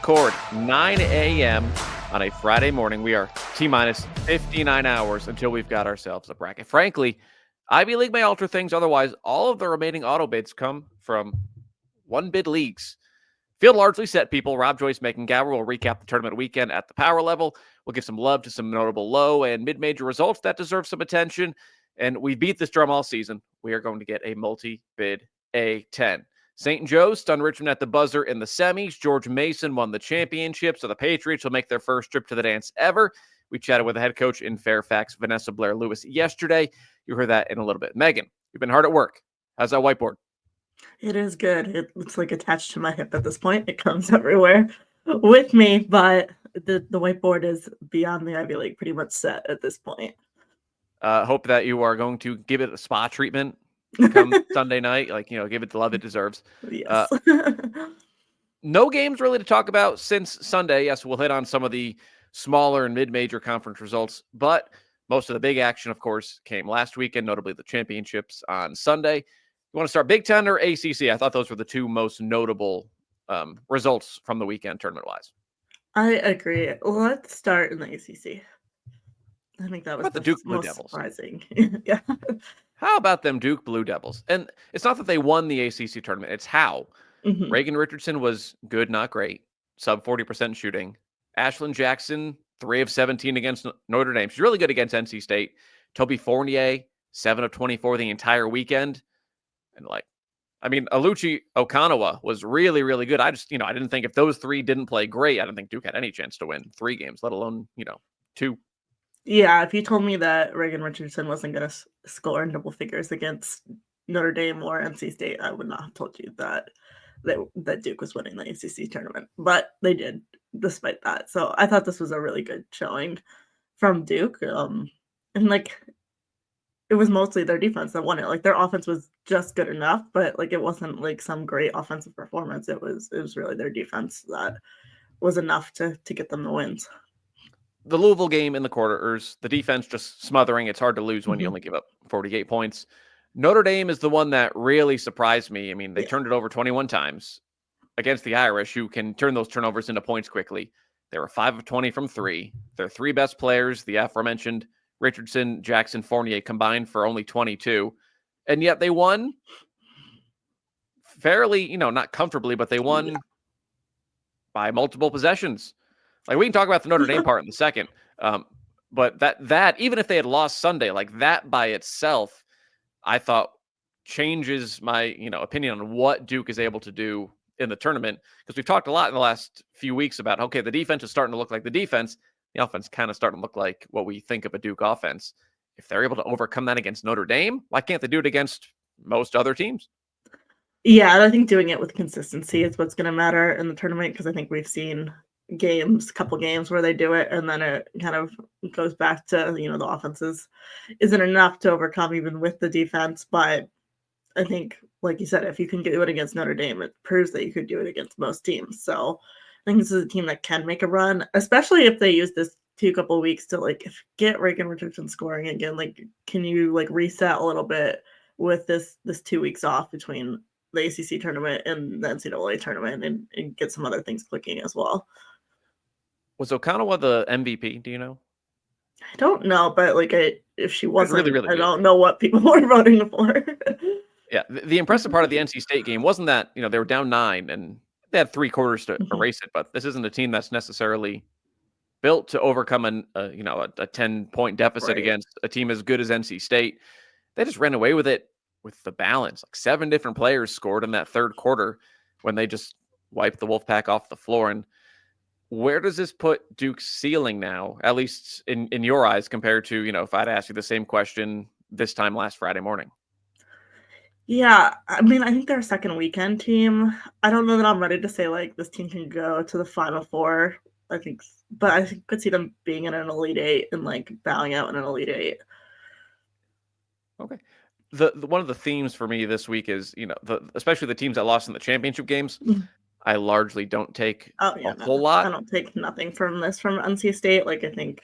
record 9 a.m. on a Friday morning. We are T-minus 59 hours until we've got ourselves a bracket. Frankly, Ivy League may alter things. Otherwise, all of the remaining auto bids come from one-bid leagues. Field largely set, people. Rob Joyce making Gauer will recap the tournament weekend at the power level. We'll give some love to some notable low and mid-major results that deserve some attention. And we beat this drum all season. We are going to get a multi-bid A10. St. Joe's stunned Richmond at the buzzer in the semis. George Mason won the championship, so the Patriots will make their first trip to the dance ever. We chatted with the head coach in Fairfax, Vanessa Blair-Lewis, yesterday. You heard that in a little bit. Megan, you've been hard at work. How's that whiteboard? It is good. It's like attached to my hip at this point. It comes everywhere with me, but the whiteboard is beyond the Ivy League, pretty much set at this point. Hope that you are going to give it a spa treatment come Sunday night. Give it the love it deserves. Yes. No games really to talk about since Sunday. Yes, we'll hit on some of the smaller and mid-major conference results, but most of the big action, of course, came last weekend, notably the championships on Sunday. You want to start Big Ten or ACC? I thought those were the two most notable results from the weekend tournament-wise. I agree. Let's start in the ACC. I think that was the Duke Blue most Devils? surprising. Yeah. How about them Duke Blue Devils? And it's not that they won the ACC tournament. It's how. Mhm. Reagan Richardson was good, not great. Sub 40% shooting. Ashlyn Jackson, 3 of 17 against Notre Dame. She's really good against NC State. Toby Fournier, 7 of 24 the entire weekend. And Aluchi Okanawa was really, really good. I didn't think if those three didn't play great, I didn't think Duke had any chance to win 3 games, let alone, 2. Yeah, if you told me that Reagan Richardson wasn't going to score in double figures against Notre Dame or NC State, I would not have told you that Duke was winning the ACC tournament. But they did, despite that. So I thought this was a really good showing from Duke. And it was mostly their defense that won it. Their offense was just good enough, but it wasn't some great offensive performance. It was really their defense that was enough to get them the wins. The Louisville game in the quarters, the defense just smothering. It's hard to lose when you only give up 48 points. Notre Dame is the one that really surprised me. I mean, they turned it over 21 times against the Irish, who can turn those turnovers into points quickly. They were 5 of 20 from 3. Their 3 best players, the aforementioned Richardson, Jackson, Fournier, combined for only 22. And yet they won fairly, not comfortably, but they won by multiple possessions. We can talk about the Notre Dame part in a second. But that even if they had lost Sunday, that by itself, I thought changes my, opinion on what Duke is able to do in the tournament. Because we've talked a lot in the last few weeks about, okay, the defense is starting to look like the defense. The offense kind of starting to look like what we think of a Duke offense. If they're able to overcome that against Notre Dame, why can't they do it against most other teams? Yeah, and I think doing it with consistency is what's going to matter in the tournament, because I think we've seen couple games where they do it and then it kind of goes back to, the offenses isn't enough to overcome even with the defense. But I think, like you said, if you can do it against Notre Dame, it proves that you could do it against most teams. So I think this is a team that can make a run, especially if they use this couple of weeks to get Reagan Richardson scoring again. Can you reset a little bit with this 2 weeks off between the ACC tournament and the NCAA tournament and get some other things clicking as well? Was Okanawa the MVP? Do you know? I don't know, but if she wasn't, really, really I good. don't know what people were voting for. Yeah, the impressive part of the NC State game wasn't that, they were down 9 and they had 3 quarters to erase it, but this isn't a team that's necessarily built to overcome a 10-point deficit against a team as good as NC State. They just ran away with it with the balance. 7 different players scored in that third quarter when they just wiped the Wolfpack off the floor. And where does this put Duke's ceiling now, at least in your eyes, compared to, if I'd asked you the same question this time last Friday morning? Yeah, I mean, I think they're a second weekend team. I don't know that I'm ready to say this team can go to the Final Four. But I could see them being in an Elite Eight and bowing out in an Elite Eight. Okay. The one of the themes for me this week is, especially the teams that lost in the championship games, I largely don't take a whole lot. I don't take nothing from NC State. I think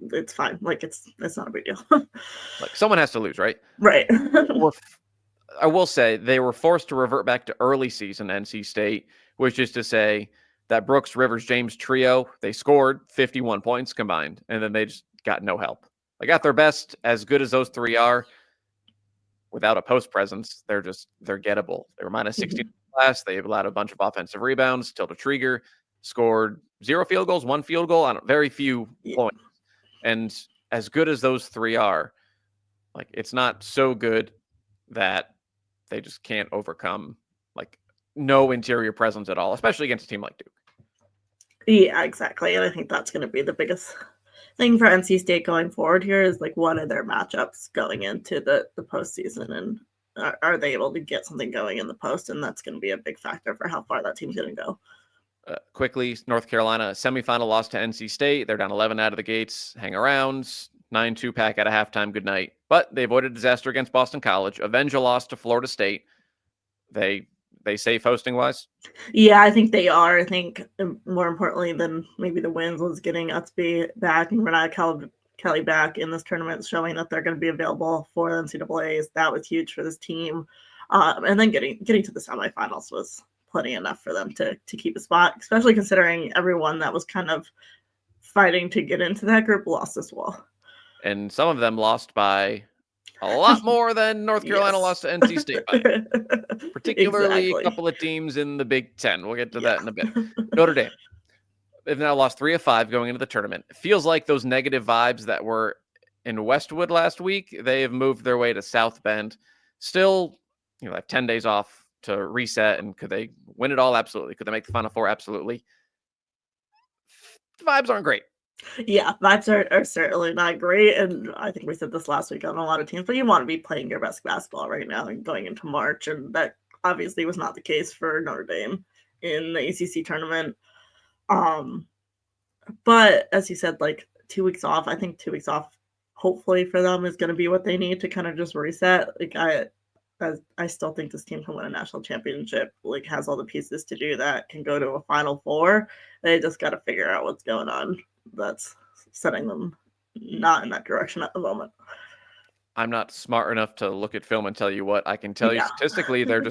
it's fine. It's not a big deal. Someone has to lose, right? Right. I will say they were forced to revert back to early season NC State, which is to say that Brooks, Rivers, James trio, they scored 51 points combined, and then they just got no help. Like at their best, as good as those three are, without a post presence, they're gettable. They were minus 16 last. They allowed a bunch of offensive rebounds. Tilda Trieger scored 0 field goals, 1 field goal on very few points. And as good as those three are, like it's not so good that they just can't overcome like no interior presence at all, especially against a team like Duke. Yeah, exactly. And I think that's going to be the biggest thing for NC State going forward here is like what are their matchups going into the postseason, and are they able to get something going in the post? And that's going to be a big factor for how far that team's going to go. Quickly, North Carolina semifinal loss to NC State. They're down 11 out of the gates. Hang around. 9-2 pack at a halftime. Good night. But they avoided disaster against Boston College. Avenge a loss to Florida State. They safe hosting wise? Yeah, I think they are. I think more importantly than maybe the wins was getting Utsby back and Renata Kelly back in this tournament, showing that they're going to be available for the NCAAs. That was huge for this team. And then getting to the semifinals was plenty enough for them to keep a spot, especially considering everyone that was kind of fighting to get into that group lost as well. And some of them lost by a lot more than North Carolina lost to NC State by. Particularly a couple of teams in the Big Ten. We'll get to that in a bit. Notre Dame. They've now lost 3 of 5 going into the tournament. It feels like those negative vibes that were in Westwood last week, they have moved their way to South Bend. Still, have 10 days off to reset. And could they win it all? Absolutely. Could they make the Final Four? Absolutely. The vibes aren't great. Yeah, vibes are certainly not great. And I think we said this last week on a lot of teams, but you want to be playing your best basketball right now and going into March. And that obviously was not the case for Notre Dame in the ACC tournament. But as you said, like 2 weeks off, I think 2 weeks off, hopefully for them is going to be what they need to kind of just reset. Like I still think this team can win a national championship, like has all the pieces to do that, can go to a Final Four. They just got to figure out what's going on. That's setting them not in that direction at the moment. I'm not smart enough to look at film and tell you what. I can tell you statistically, they're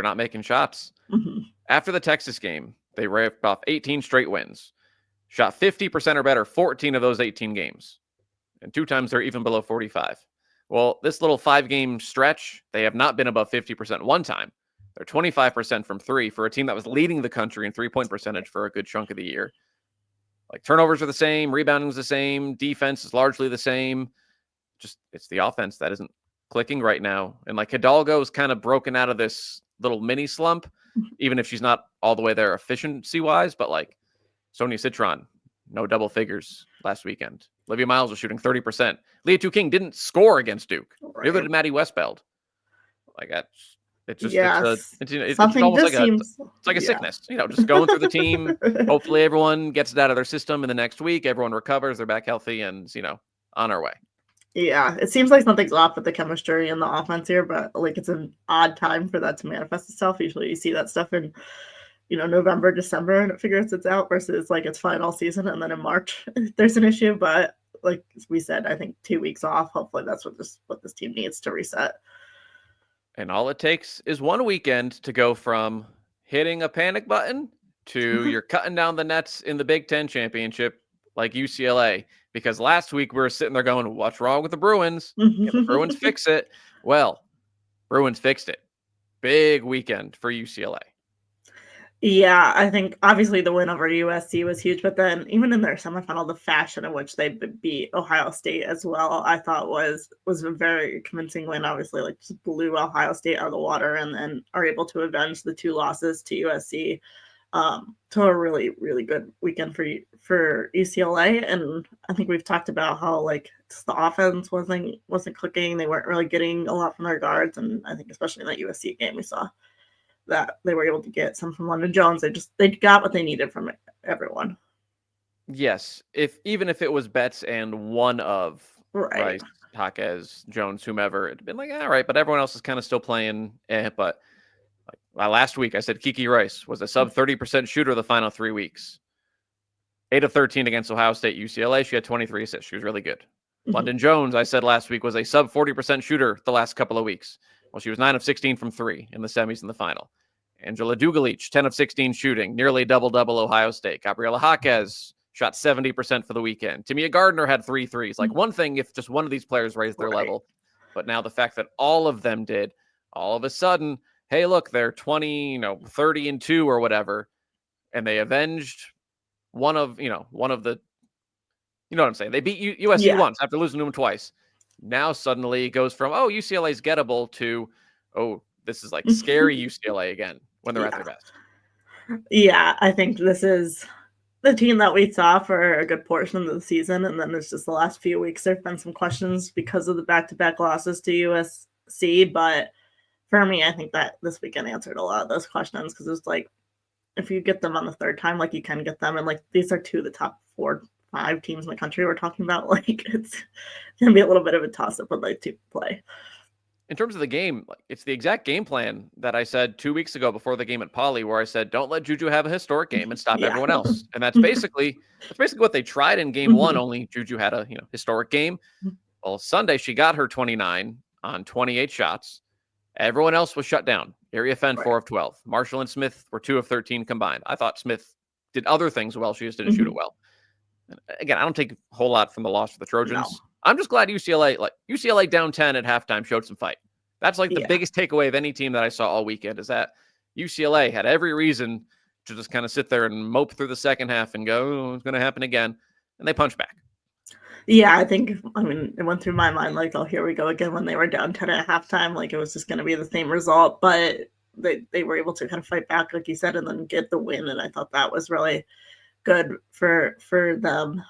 not making shots. Mm-hmm. After the Texas game, they ripped off 18 straight wins, shot 50% or better 14 of those 18 games, and 2 times they're even below 45. Well, this little 5-game stretch, they have not been above 50% one time. They're 25% from 3 for a team that was leading the country in 3-point percentage for a good chunk of the year. Like turnovers are the same, rebounding is the same, defense is largely the same. Just it's the offense that isn't clicking right now. And like Hidalgo is kind of broken out of this little mini slump, even if she's not all the way there efficiency wise. But like Sonia Citron, no double figures last weekend. Olivia Miles was shooting 30%. Leah Tu King didn't score against Duke. Right. Neither did Maddie Westbeld. Like that's it's just it's something almost like seems, it's like a sickness. Just going through the team. Hopefully everyone gets it out of their system in the next week. Everyone recovers, they're back healthy, and on our way. Yeah, it seems like something's off with the chemistry and the offense here, but like it's an odd time for that to manifest itself. Usually you see that stuff in November, December, and it figures it's out versus like it's fine all season, and then in March there's an issue. But like we said, I think 2 weeks off. Hopefully that's what this team needs to reset. And all it takes is one weekend to go from hitting a panic button to you're cutting down the nets in the Big Ten championship like UCLA. Because last week we were sitting there going, what's wrong with the Bruins? Can the Bruins fix it? Well, Bruins fixed it. Big weekend for UCLA. Yeah, I think obviously the win over USC was huge, but then even in their semifinal, the fashion in which they beat Ohio State as well, I thought was a very convincing win. Obviously, like just blew Ohio State out of the water, and then are able to avenge the 2 losses to USC. To a really, really good weekend for UCLA. And I think we've talked about how like just the offense wasn't clicking. They weren't really getting a lot from their guards. And I think especially in that USC game, we saw that they were able to get some from London Jones. They got what they needed from everyone. Yes. Even if it was Betts and one of Rice, Jaquez, Jones, whomever, it'd been like, all right, but everyone else is kind of still playing. But last week I said Kiki Rice was a sub 30% shooter the final 3 weeks. 8 of 13 against Ohio State, UCLA. She had 23 assists. She was really good. London Jones, I said last week, was a sub 40% shooter the last couple of weeks. Well, she was 9 of 16 from 3 in the semis and the final. Angela Dugalich, 10 of 16 shooting, nearly double-double Ohio State. Gabriela Jaquez shot 70% for the weekend. Tamia Gardner had 3 threes. Like, one thing if just one of these players raised their level, but now the fact that all of them did, all of a sudden, hey, look, they're 20, 30 and 2 or whatever, and they avenged one of the, you know what I'm saying? They beat USC once after losing to them twice. Now suddenly it goes from, oh, UCLA's gettable to, oh, this is like scary UCLA again when they're at their best. Yeah, I think this is the team that we saw for a good portion of the season, and then there's just the last few weeks there have been some questions because of the back-to-back losses to USC, but for me, I think that this weekend answered a lot of those questions because it's like, if you get them on the third time, like you can get them, and like these are 2 of the top 4-5 teams in the country we're talking about. Like it's gonna be a little bit of a toss-up when they play. In terms of the game, it's the exact game plan that I said 2 weeks ago before the game at Poly, where I said, don't let Juju have a historic game and stop everyone else. And that's basically what they tried in game 1, only Juju had a historic game. Well, Sunday she got her 29 on 28 shots. Everyone else was shut down. Area Fenn, 4 of 12. Marshall and Smith were 2 of 13 combined. I thought Smith did other things well. She just didn't shoot it well. And again, I don't take a whole lot from the loss for the Trojans. No. I'm just glad UCLA down 10 at halftime showed some fight. That's like the biggest takeaway of any team that I saw all weekend is that UCLA had every reason to just kind of sit there and mope through the second half and go, oh, it's going to happen again. And they punched back. Yeah, it went through my mind like, oh, here we go again when they were down 10 at halftime. Like it was just going to be the same result, but they were able to kind of fight back, like you said, and then get the win. And I thought that was really good for them.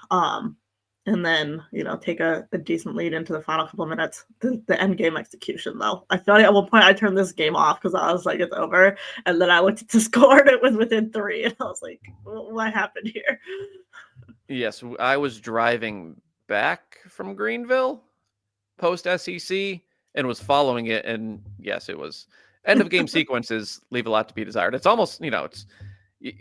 And then, take a decent lead into the final couple of minutes. The end game execution, though. I feel like at one point I turned this game off because I was like, it's over. And then I looked at the score and it was within 3. And I was like, what happened here? Yes, I was driving back from Greenville post SEC and was following it. And yes, it was end of game sequences leave a lot to be desired. It's almost,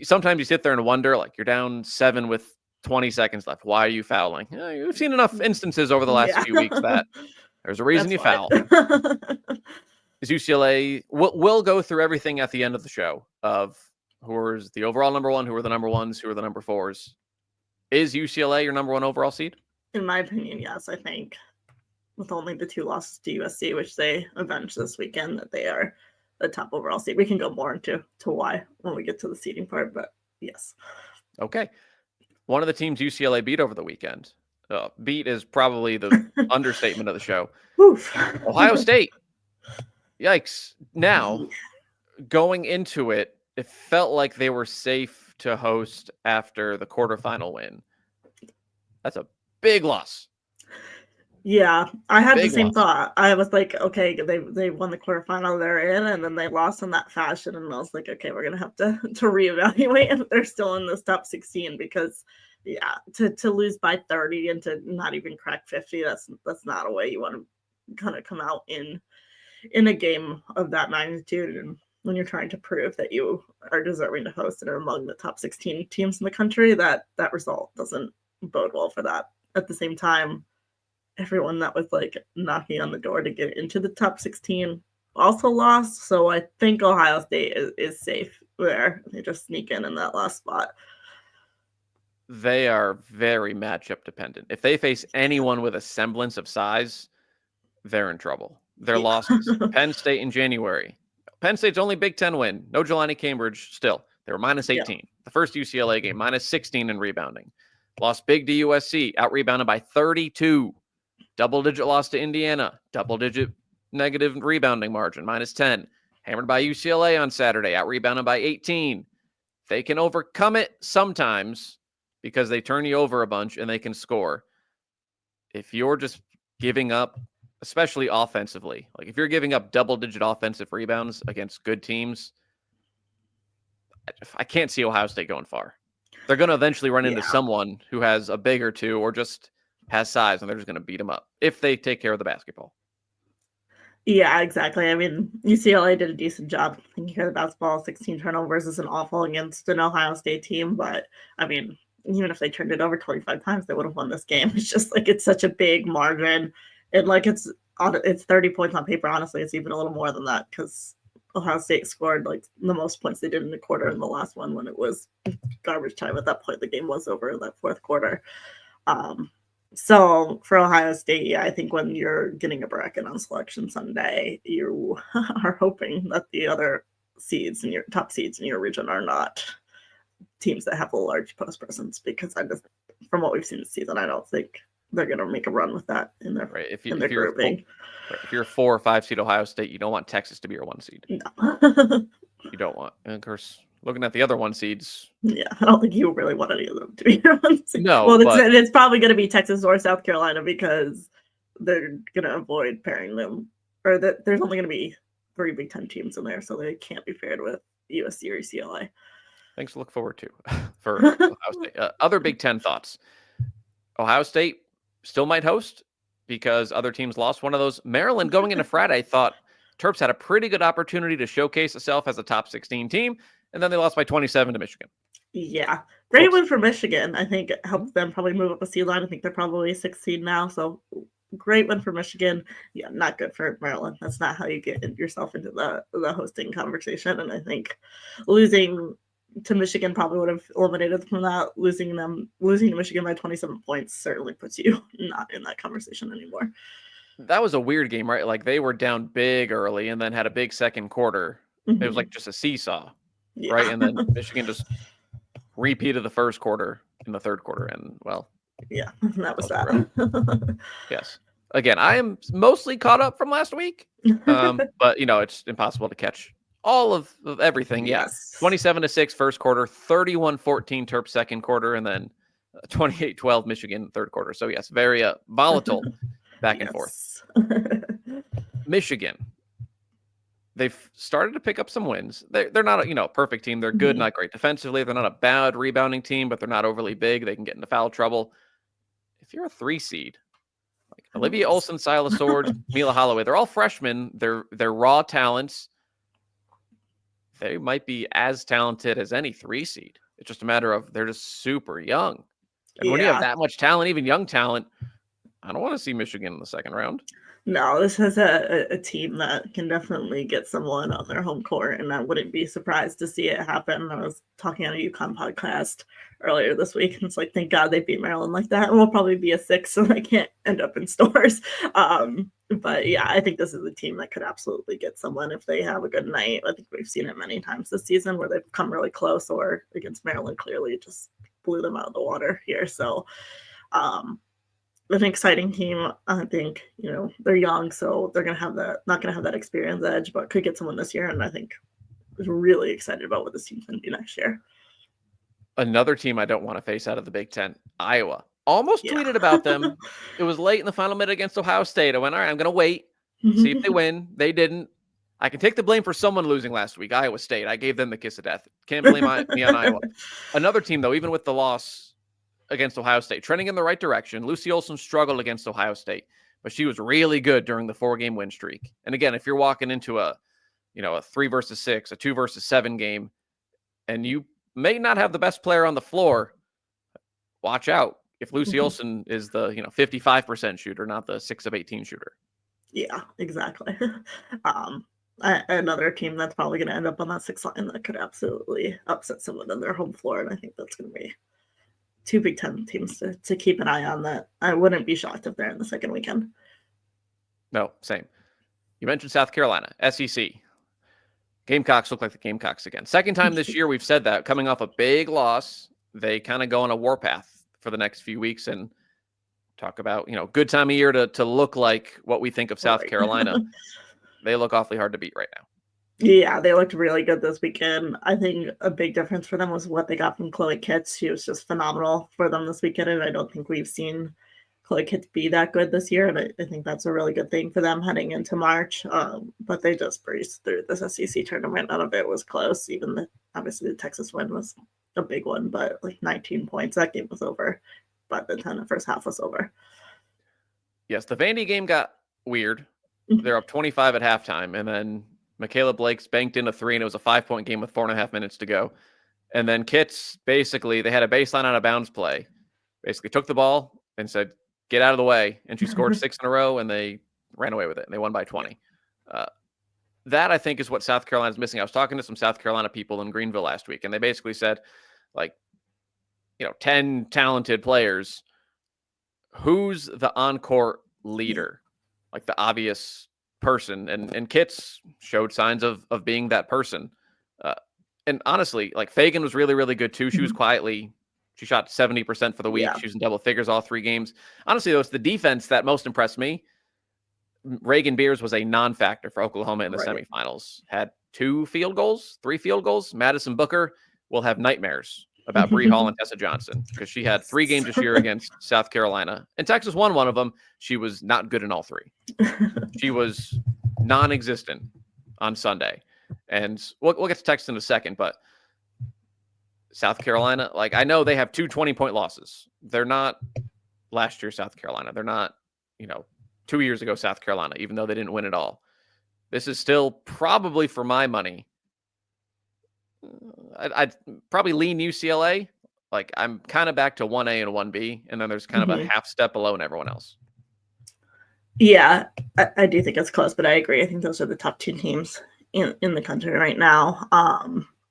sometimes you sit there and wonder, like you're down 7 with 20 seconds left. Why are you fouling? You've seen enough instances over the last few weeks that there's a reason you foul. Is UCLA, we'll go through everything at the end of the show of who is the overall number 1, who are the number 1s, who are the number 4s. Is UCLA your number 1 overall seed? In my opinion, yes. I think with only the 2 losses to USC, which they avenged this weekend, that they are the top overall seed. We can go more into why when we get to the seeding part, but yes. Okay. One of the teams UCLA beat over the weekend. Beat is probably the understatement of the show. Oof. Ohio State. Yikes. Now, going into it, it felt like they were safe to host after the quarterfinal win. That's a big loss. Yeah, I had the same thought. I was like, okay, they won the quarterfinal, they're in, and then they lost in that fashion, and I was like, okay, we're gonna have to reevaluate if they're still in this top 16 because, yeah, to lose by 30 and to not even crack 50, that's not a way you want to kind of come out in a game of that magnitude, and when you're trying to prove that you are deserving to host and are among the top 16 teams in the country, that result doesn't bode well for that. At the same time, everyone that was like knocking on the door to get into the top 16 also lost. So I think Ohio State is safe there. They just sneak in that last spot. They are very matchup dependent. If they face anyone with a semblance of size, they're in trouble. Their losses. Penn State in January. Penn State's only Big Ten win. No Jelani Cambridge still. They were minus 18. Yeah. The first UCLA game, minus 16 in rebounding. Lost big to USC, out-rebounded by 32. Double-digit loss to Indiana. Double-digit negative rebounding margin, minus 10. Hammered by UCLA on Saturday, out-rebounded by 18. They can overcome it sometimes because they turn you over a bunch and they can score. If you're just giving up, especially offensively, like if you're giving up double-digit offensive rebounds against good teams, I can't see Ohio State going far. They're going to eventually run into someone who has a big or two or just has size, and they're just going to beat them up if they take care of the basketball. Yeah, exactly. I mean, UCLA did a decent job taking care of the basketball. 16 turnovers isn't awful against an Ohio State team, but I mean, even if they turned it over 25 times, they would have won this game. It's just like it's such a big margin. And like it's 30 points on paper. Honestly, it's even a little more than that because Ohio State scored like the most points they did in a quarter in the last one when it was garbage time. At that point, the game was over in that fourth quarter. So for Ohio State, yeah, I think when you're getting a bracket on Selection Sunday, you are hoping that the other seeds and your top seeds in your region are not teams that have a large post presence, because from what we've seen this season, I don't think they're going to make a run with that in their Right. in their grouping. If you're a 4 or 5 seed Ohio State, you don't want Texas to be your 1 seed. No. You don't want. And of course, looking at the other 1 seeds. Yeah, I don't think you really want any of them to be your 1 seed. No, well, but it's probably going to be Texas or South Carolina, because they're going to avoid pairing them, or that there's only going to be 3 Big Ten teams in there, so they can't be paired with USC or UCLA. things to look forward to for Ohio State. Other Big Ten thoughts. Ohio State still might host because other teams lost one of those. Maryland going into Friday, I thought Terps had a pretty good opportunity to showcase itself as a top 16 team, and then they lost by 27 to Michigan. Yeah, great win for Michigan. I think it helped them probably move up a seed line. I think they're probably a 6 seed now, so great win for Michigan. Yeah, not good for Maryland. That's not how you get yourself into the hosting conversation. And I think losing to Michigan probably would have eliminated them from that. Losing to Michigan by 27 points certainly puts you not in that conversation anymore. That was a weird game, right? Like they were down big early and then had a big second quarter. It was like just a seesaw, right? And then Michigan just repeated the first quarter in the third quarter, and well, yeah, that was that. Yes. Again, I am mostly caught up from last week, but it's impossible to catch all of everything. Yes. 27-6 first quarter, 31-14 Terps second quarter, and then 28-12 Michigan third quarter. So yes, very volatile back and forth. Michigan, they've started to pick up some wins. They're not a perfect team. They're good, not great defensively. They're not a bad rebounding team, but they're not overly big. They can get into foul trouble. If you're a 3 seed, like Olivia Olson, Silas Swords, Mila Holloway, they're all freshmen. They're raw talents. They might be as talented as any 3 seed. It's just a matter of they're just super young. And when you have that much talent, even young talent, I don't want to see Michigan in the second round. No, this is a team that can definitely get someone on their home court, and I wouldn't be surprised to see it happen. I was talking on a UConn podcast earlier this week, and it's like, thank God they beat Maryland like that, and we'll probably be a 6, so they can't end up in stores. But yeah, I think this is a team that could absolutely get someone if they have a good night. I think we've seen it many times this season where they've come really close, or against Maryland clearly just blew them out of the water here. So an exciting team. I think, they're young, so they're not going to have that experience edge, but could get someone this year. And I think is really excited about what this team's going to be next year. Another team I don't want to face out of the Big Ten, Iowa. Almost tweeted about them. It was late in the final minute against Ohio State. I went, all right, I'm going to wait, see if they win. They didn't. I can take the blame for someone losing last week, Iowa State. I gave them the kiss of death. Can't blame me on Iowa. Another team, though, even with the loss against Ohio State, trending in the right direction. Lucy Olson struggled against Ohio State, but she was really good during the 4-game win streak. And again, if you're walking into a 3 versus 6, a 2 versus 7 game, and you may not have the best player on the floor, watch out if Lucy Olson is the 55% shooter, not the 6 of 18 shooter. Yeah, exactly. Another team that's probably going to end up on that 6 line that could absolutely upset someone on their home floor, and I think that's going to be 2 Big Ten teams to keep an eye on. That I wouldn't be shocked if they're in the second weekend. No, same. You mentioned South Carolina, SEC. Gamecocks look like the Gamecocks again. Second time this year we've said that. Coming off a big loss, they kind of go on a warpath for the next few weeks, and talk about, good time of year to look like what we think of South Carolina. They look awfully hard to beat right now. Yeah, they looked really good this weekend. I think a big difference for them was what they got from Chloe Kitts. She was just phenomenal for them this weekend, and I don't think we've seen Chloe Kitts be that good this year, and I think that's a really good thing for them heading into March. But they just breezed through this SEC tournament. None of it was close. Even obviously the Texas win was a big one, but like 19 points. That game was over by the time the first half was over. Yes, the Vandy game got weird. They're up 25 at halftime, and then Michaela Blake's banked in a 3, and it was a 5-point game with 4.5 minutes to go. And then Kitts, basically, they had a baseline out of bounds play. Basically took the ball and said, get out of the way. And she scored 6 in a row, and they ran away with it. And they won by 20. that I think is what South Carolina's missing. I was talking to some South Carolina people in Greenville last week, and they basically said, like, 10 talented players. Who's the on-court leader? Like the obvious person. And Kits showed signs of being that person. Uh, and honestly, like Fagan was really, really good too. She was she shot 70% for the week. Yeah. She was in double figures all 3 games. Honestly, though, it's the defense that most impressed me. Reagan Beers was a non-factor for Oklahoma in the semifinals. Had 2 field goals, 3 field goals. Madison Booker will have nightmares about Bree Hall and Tessa Johnson because she had 3 games this year against South Carolina. And Texas won one of them. She was not good in all 3. She was non-existent on Sunday. And we'll get to Texas in a second, but South Carolina, like I know they have 2 20-point losses. They're not last year South Carolina. They're not, 2 years ago South Carolina, even though they didn't win it all. This is still probably, for my money, I'd probably lean UCLA. Like I'm kind of back to 1A and 1B, and then there's kind of a half step below and everyone else. Yeah, I do think it's close, but I agree. I think those are the top 2 teams in the country right now.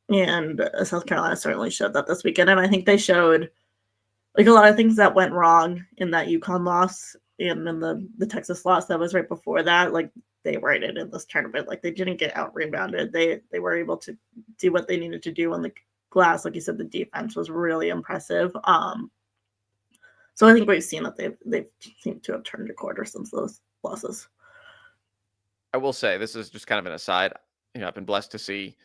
And South Carolina certainly showed that this weekend. And I think they showed like a lot of things that went wrong in that UConn loss and in the Texas loss that was right before that. Like they were in this tournament. Like they didn't get out rebounded. They were able to do what they needed to do on the glass. Like you said, the defense was really impressive. So I think we've seen that they've seemed to have turned a quarter since those losses. I will say, this is just kind of an aside. I've been blessed to see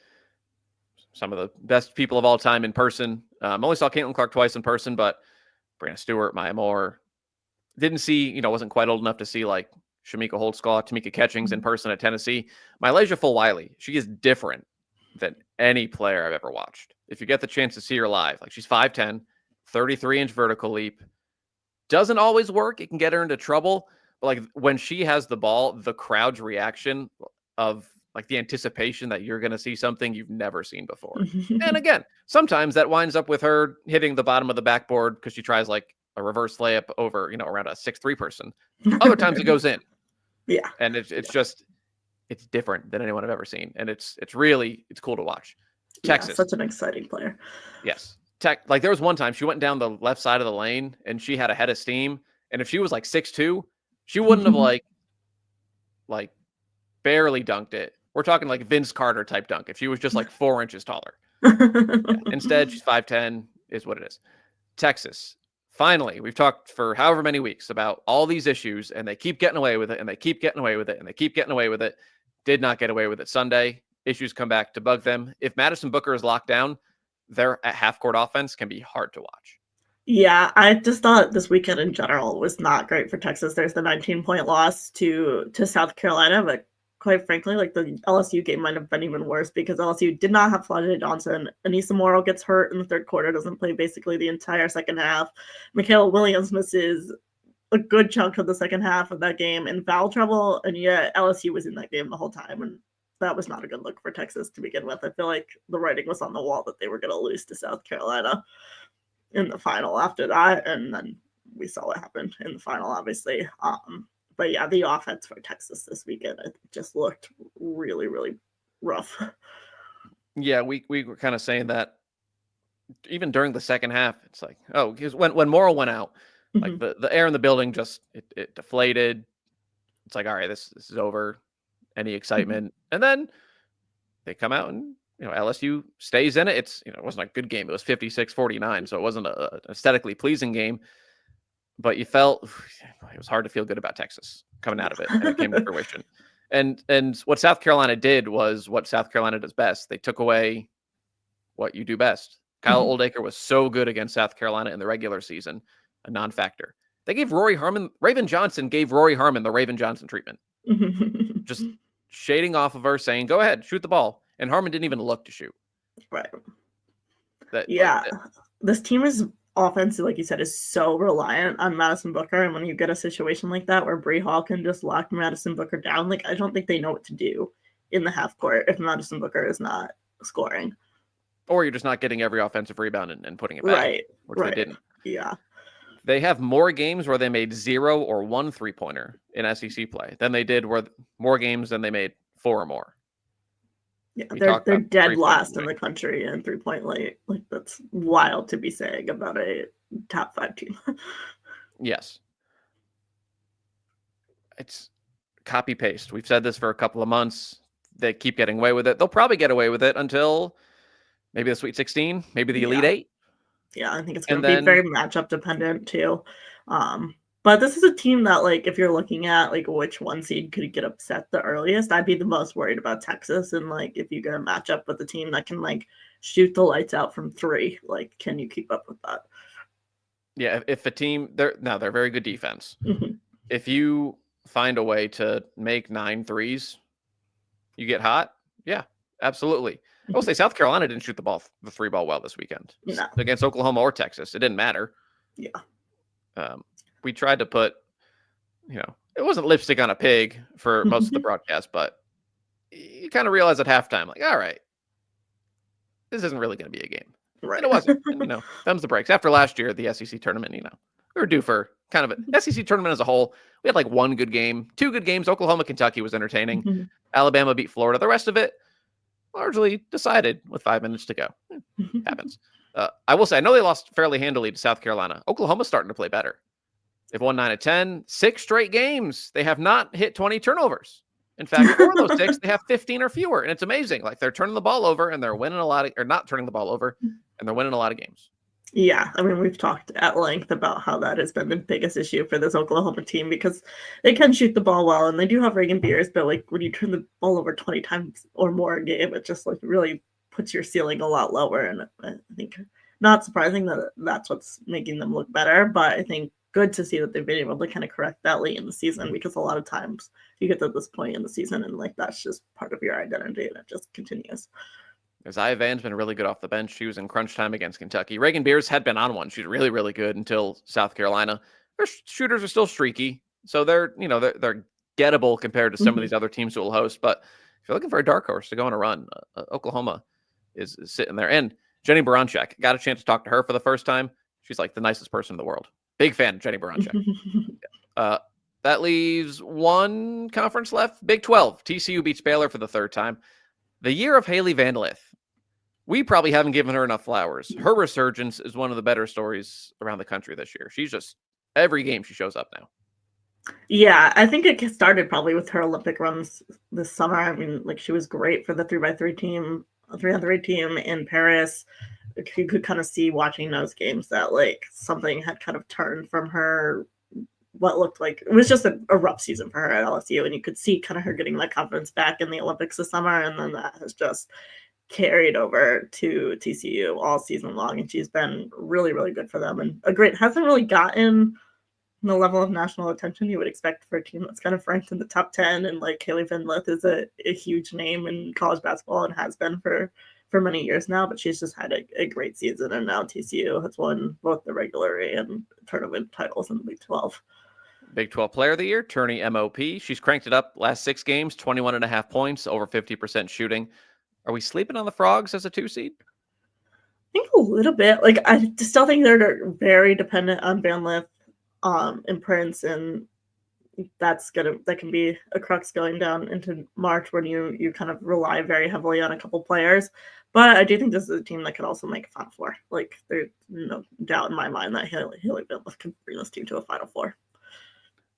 some of the best people of all time in person. Only saw Caitlin Clark twice in person, but Brianna Stewart, Maya Moore, didn't see, wasn't quite old enough to see like Shamika Holtzclaw, Tamika Catchings in person at Tennessee. Mylasia Full-Wiley, she is different than any player I've ever watched. If you get the chance to see her live, like she's 5'10", 33-inch vertical leap. Doesn't always work. It can get her into trouble. But like when she has the ball, the crowd's reaction of like the anticipation that you're going to see something you've never seen before. And again, sometimes that winds up with her hitting the bottom of the backboard because she tries like a reverse layup over, around a 6'3" person. Other times it goes in. Yeah. And it's just, it's different than anyone I've ever seen. And it's cool to watch. Texas. Yeah, such an exciting player. Yes. Like there was one time she went down the left side of the lane and she had a head of steam. And if she was like 6'2", she wouldn't have like barely dunked it. We're talking like Vince Carter type dunk. If she was just like 4 inches taller. Instead, she's 5'10", is what it is. Texas. Finally, we've talked for however many weeks about all these issues, and they keep getting away with it, and they keep getting away with it, and they keep getting away with it. Did not get away with it Sunday. Issues come back to bug them. If Madison Booker is locked down, their half-court offense can be hard to watch. Yeah, I just thought this weekend in general was not great for Texas. There's the 19-point loss to South Carolina, but quite frankly, like the LSU game might have been even worse because LSU did not have Flau'jae Johnson. Anissa Morrow gets hurt in the third quarter, doesn't play basically the entire second half. Michaela Williams misses a good chunk of the second half of that game in foul trouble, and yet LSU was in that game the whole time, and that was not a good look for Texas to begin with. I feel like the writing was on the wall that they were going to lose to South Carolina in the final after that, and then we saw what happened in the final, obviously. But yeah, the offense for Texas this weekend just looked really, really rough. Yeah, we were kind of saying that even during the second half. It's like, oh, because when Morrow went out, like the air in the building just it deflated. It's like, all right, this is over. Any excitement, and then they come out and LSU stays in it. It's it wasn't a good game. It was 56-49, so it wasn't an aesthetically pleasing game. But you felt it was hard to feel good about Texas coming out of it, and it came to fruition. And what South Carolina did was what South Carolina does best. They took away what you do best. Kyle Oldacre was so good against South Carolina in the regular season, a non-factor. They gave Raven Johnson gave Rory Harmon the Raven Johnson treatment. Just shading off of her, saying, go ahead, shoot the ball. And Harmon didn't even look to shoot. Right. This team is offense, like you said, is so reliant on Madison Booker. And when you get a situation like that where Bree Hall can just lock Madison Booker down, like I don't think they know what to do in the half court if Madison Booker is not scoring. Or you're just not getting every offensive rebound and putting it back. Which they didn't. Yeah. They have more games where they made 0 or 1 3-pointer in SEC play than they did more games than they made 4 or more. Yeah, We talked they're about dead 3-point last in shooting. the country in 3-point late. Like, that's wild to be saying about a top 5 team. Yes. It's copy paste. We've said this for a couple of months. They keep getting away with it. They'll probably get away with it until maybe the Sweet 16, maybe the Elite Yeah. 8. Yeah, I think it's gonna And be very then, matchup dependent too. But this is a team that, like, if you're looking at, like, which 1 seed could get upset the earliest, I'd be the most worried about Texas, and, like, if you get a matchup with a team that can, like, shoot the lights out from 3, like, can you keep up with that? yeah, if a team, they're very good defense. Mhm, If you find a way to make 9 threes, you get hot. Yeah, absolutely. I will mhm. say South Carolina didn't shoot the 3 ball well this weekend No. against Oklahoma or Texas. It didn't matter. Yeah. Um, we tried to put, it wasn't lipstick on a pig for most of the broadcast, but you kind of realize at halftime, like, all right, this isn't really going to be a game. And Right. it wasn't. And, thumbs the breaks. After last year, the SEC tournament, we were due for kind of an SEC tournament as a whole. We had like 1 good game, 2 good games. Oklahoma, Kentucky was entertaining. Mhm. Alabama beat Florida. The rest of it largely decided with 5 minutes to go. Happens. I will say, I know they lost fairly handily to South Carolina. Oklahoma's starting to play better. They've won 9 of 10, 6 straight games. They have not hit 20 turnovers. In fact, 4 of those 6, they have 15 or fewer. And it's amazing. Like, they're turning the ball over and they're winning a lot of, or not turning the ball over, and they're winning a lot of games. Yeah, I mean, we've talked at length about how that has been the biggest issue for this Oklahoma team because they can shoot the ball well and they do have Reagan Beers, but like when you turn the ball over 20 times or more a game, it just like really puts your ceiling a lot lower. And I think not surprising that that's what's making them look better, but I think good to see that they've been able to kind of correct that late in the season because a lot of times you get to this point in the season and like that's just part of your identity and it just continues. Isaiah Van's been really good off the bench. She was in crunch time against Kentucky. Reagan Beers had been on one. She's really, really good until South Carolina. Their shooters are still streaky, so they're gettable compared to some of Mhm. these other teams who will host. But if you're looking for a dark horse to go on a run, Oklahoma is sitting there. And Jenny Baranchek, got a chance to talk to her for the first time. She's like the nicest person in the world. Big fan of Jenny Baranchek. Uh, that leaves 1 conference left. Big 12. TCU beats Baylor for the 3rd time. The year of Haley Van Lith. We probably haven't given her enough flowers. Her resurgence is one of the better stories around the country this year. She's just every game she shows up now. Yeah, I think it started probably with her Olympic runs this summer. I mean, like she was great for the 3x3 team, 3-on-3 team in Paris. You could kind of see watching those games that like something had kind of turned from her. What looked like it was just a rough season for her at LSU, and you could see kind of her getting that confidence back in the Olympics this summer, and then that has just carried over to TCU all season long, and she's been really, really good for them and a great hasn't really gotten the level of national attention you would expect for a team that's kind of ranked in the top 10. And like Haley Van Lith is a huge name in college basketball and has been for many years now, but she's just had a great season. And now TCU has won both the regular and tournament titles in the Big 12. Big 12 player of the year, Tourney MOP. She's cranked it up last 6 games, 21.5 points, over 50% shooting. Are we sleeping on the Frogs as a 2 seed? I think a little bit. Like I still think they're very dependent on Van Lith, and Prince, and that can be a crux going down into March when you kind of rely very heavily on a couple players. But I do think this is a team that could also make a Final Four. Like there's no doubt in my mind that Haley Van Lith can bring this team to a Final Four.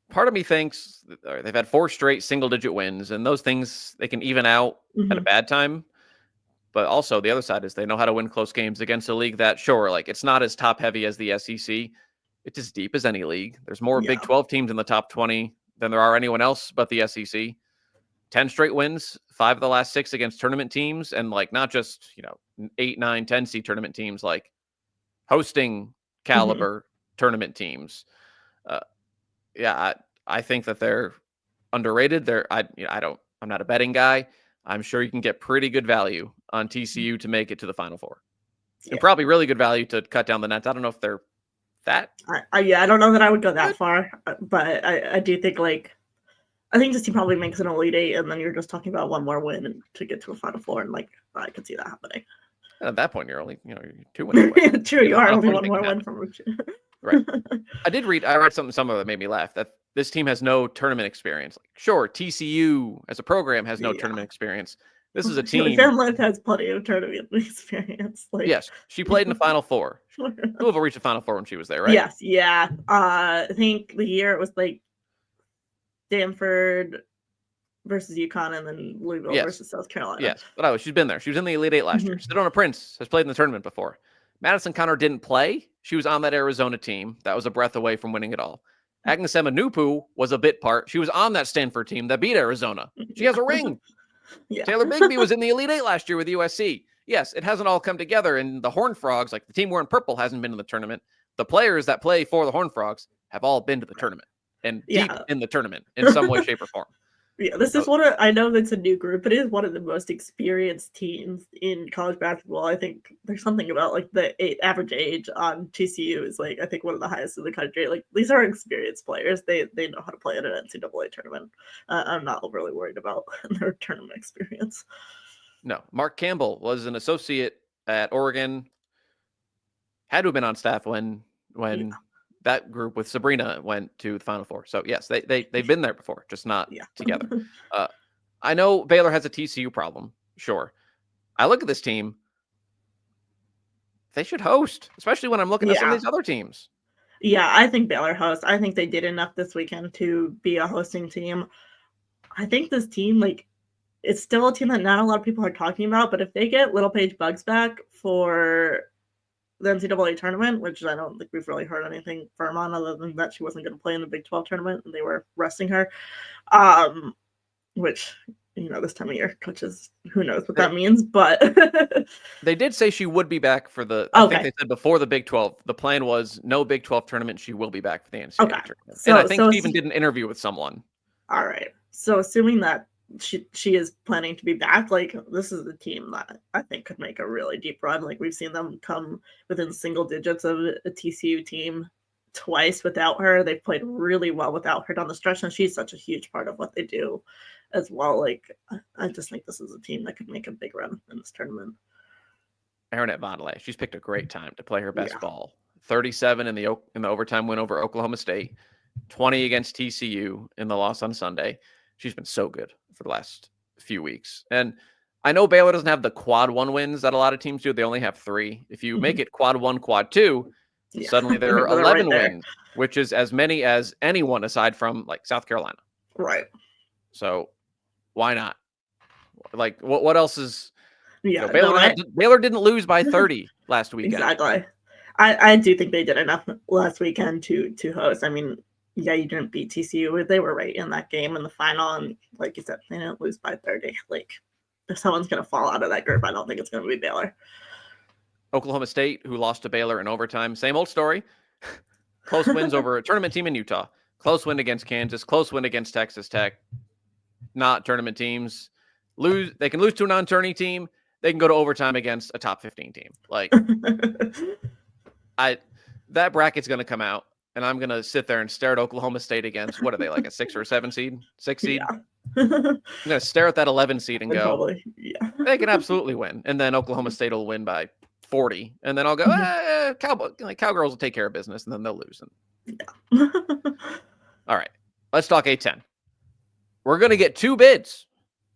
Part of me thinks they've had 4 straight single-digit wins, and those things, they can even out at a Mm-hmm. bad time. But also the other side is they know how to win close games against a league that, sure, like it's not as top heavy as the SEC. It's as deep as any league. There's more Big Yeah. 12 teams in the top 20 than there are anyone else but the SEC. 10 straight wins, 5 of the last 6 against tournament teams, and like not just, 8, 9, 10 seed tournament teams, like hosting Mm-hmm. caliber tournament teams. Uh, yeah, I think that they're underrated. I'm not a betting guy. I'm sure you can get pretty good value on TCU to make it to the Final Four, and Yeah. probably really good value to cut down the nets. I don't know if they're that I don't know that I would go good. that far, but I do think like I think this team probably makes an Elite Eight, and then you're just talking about one more win and to get to a Final Four, and like I could see that happening. And at that point, you're only, you're 2 wins away. True, you I are don't only know if one anything more can win happen. from Ruchi. Right. I read something that made me laugh, that this team has no tournament experience. Like, sure, TCU as a program has no Yeah. tournament experience. This is a Van team. Life has plenty of tournament experience. Like, Yes, she played in the Final Four. Louisville reached the Final Four when she was there, right? yes, yeah. I think the year it was like Stanford versus UConn, and then Louisville Yes. versus South Carolina. Yes. But she's been there. She was in the Elite Eight last year. Mhm. Sedona Prince has played in the tournament before. Madison Connor didn't play. She was on that Arizona team. That was a breath away from winning it all. Agnes Nupu was a bit part. She was on that Stanford team that beat Arizona. She has a ring. Yeah. Taylor Bigby was in the Elite Eight last year with USC. Yes, it hasn't all come together. And the Horned Frogs, like the team wearing purple, hasn't been in the tournament. The players that play for the Horned Frogs have all been to the tournament and deep Yeah. in the tournament in some way, shape, or form. Yeah, this is So, one of, I know it's a new group, but it is one of the most experienced teams in college basketball. I think there's something about like average age on TCU is like I think one of the highest in the country. Like these are experienced players. They know how to play in an NCAA tournament. I'm not overly worried about their tournament experience. no, Mark Campbell was an associate at Oregon. Had to have been on staff when Yeah, that group with Sabrina went to the Final Four. So yes, they've been there before, just not yeah, together. I know Baylor has a TCU problem. Sure, I look at this team; they should host, especially when I'm looking at some of yeah, these other teams. yeah. I think Baylor hosts. I think they did enough this weekend to be a hosting team. I think this team, like, it's still a team that not a lot of people are talking about, but if they get Little Paige Bugs back for the NCAA tournament, which I don't think we've really heard anything firm on other than that she wasn't going to play in the Big 12 tournament and they were resting her, which, this time of year, coaches, who knows what that means, but They did say she would be back for I think okay, they said before the Big 12, the plan was no Big 12 tournament. She will be back for the NCAA okay. tournament. And I So, think so she even did an interview with someone. all right. So assuming that she is planning to be back, like this is a team that I think could make a really deep run. Like we've seen them come within single digits of a TCU team twice without her. They've played really well without her down the stretch, and she's such a huge part of what they do as well. Like I just think this is a team that could make a big run in this tournament. Aaronette Vondelay, she's picked a great time to play her best Yeah. ball. 37 in the overtime win over Oklahoma State, 20 against TCU in the loss on Sunday. She's been so good for the last few weeks. And I know Baylor doesn't have the quad one wins that a lot of teams do. They only have 3. If you make it quad 1, quad 2, Yeah. suddenly there are They're 11 right there. wins, which is as many as anyone aside from like South Carolina. Right. So why not? Like what else is Yeah. Baylor didn't lose by 30 last weekend. Exactly. I do think they did enough last weekend to host. I mean, yeah, you didn't beat TCU, but they were right in that game in the final, and like you said, they didn't lose by 30. Like, if someone's gonna fall out of that group, I don't think it's gonna be Baylor. Oklahoma State, who lost to Baylor in overtime, same old story. Close wins over a tournament team in Utah. Close win against Kansas. Close win against Texas Tech. Not tournament teams. They can lose to a non-tourney team. They can go to overtime against a top 15 team. Like that bracket's going to come out, and I'm going to sit there and stare at Oklahoma State against, what are they, like a 6 or a 7 seed? 6 seed? Yeah. I'm going to stare at that 11 seed and go, Probably, yeah. they can absolutely win. And then Oklahoma State will win by 40. And then I'll go, Cowgirls will take care of business, and then they'll lose. Yeah. All right, let's talk A10. We're going to get 2 bids.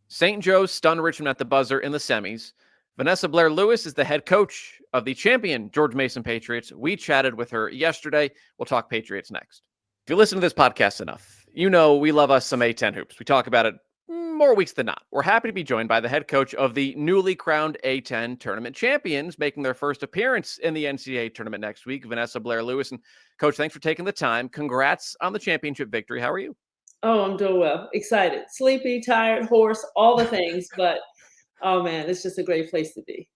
St. Joe's stunned Richmond at the buzzer in the semis. Vanessa Blair-Lewis is the head coach of the champion George Mason Patriots. We chatted with her yesterday. We'll talk Patriots next. If you listen to this podcast enough, you know we love us some A10 hoops. We talk about it more weeks than not. We're happy to be joined by the head coach of the newly crowned A10 tournament champions, making their first appearance in the NCAA tournament next week, Vanessa Blair-Lewis. And Coach, thanks for taking the time. Congrats on the championship victory. How are you? Oh, I'm doing well. Excited, sleepy, tired, hoarse, all the things. But, oh, man, it's just a great place to be.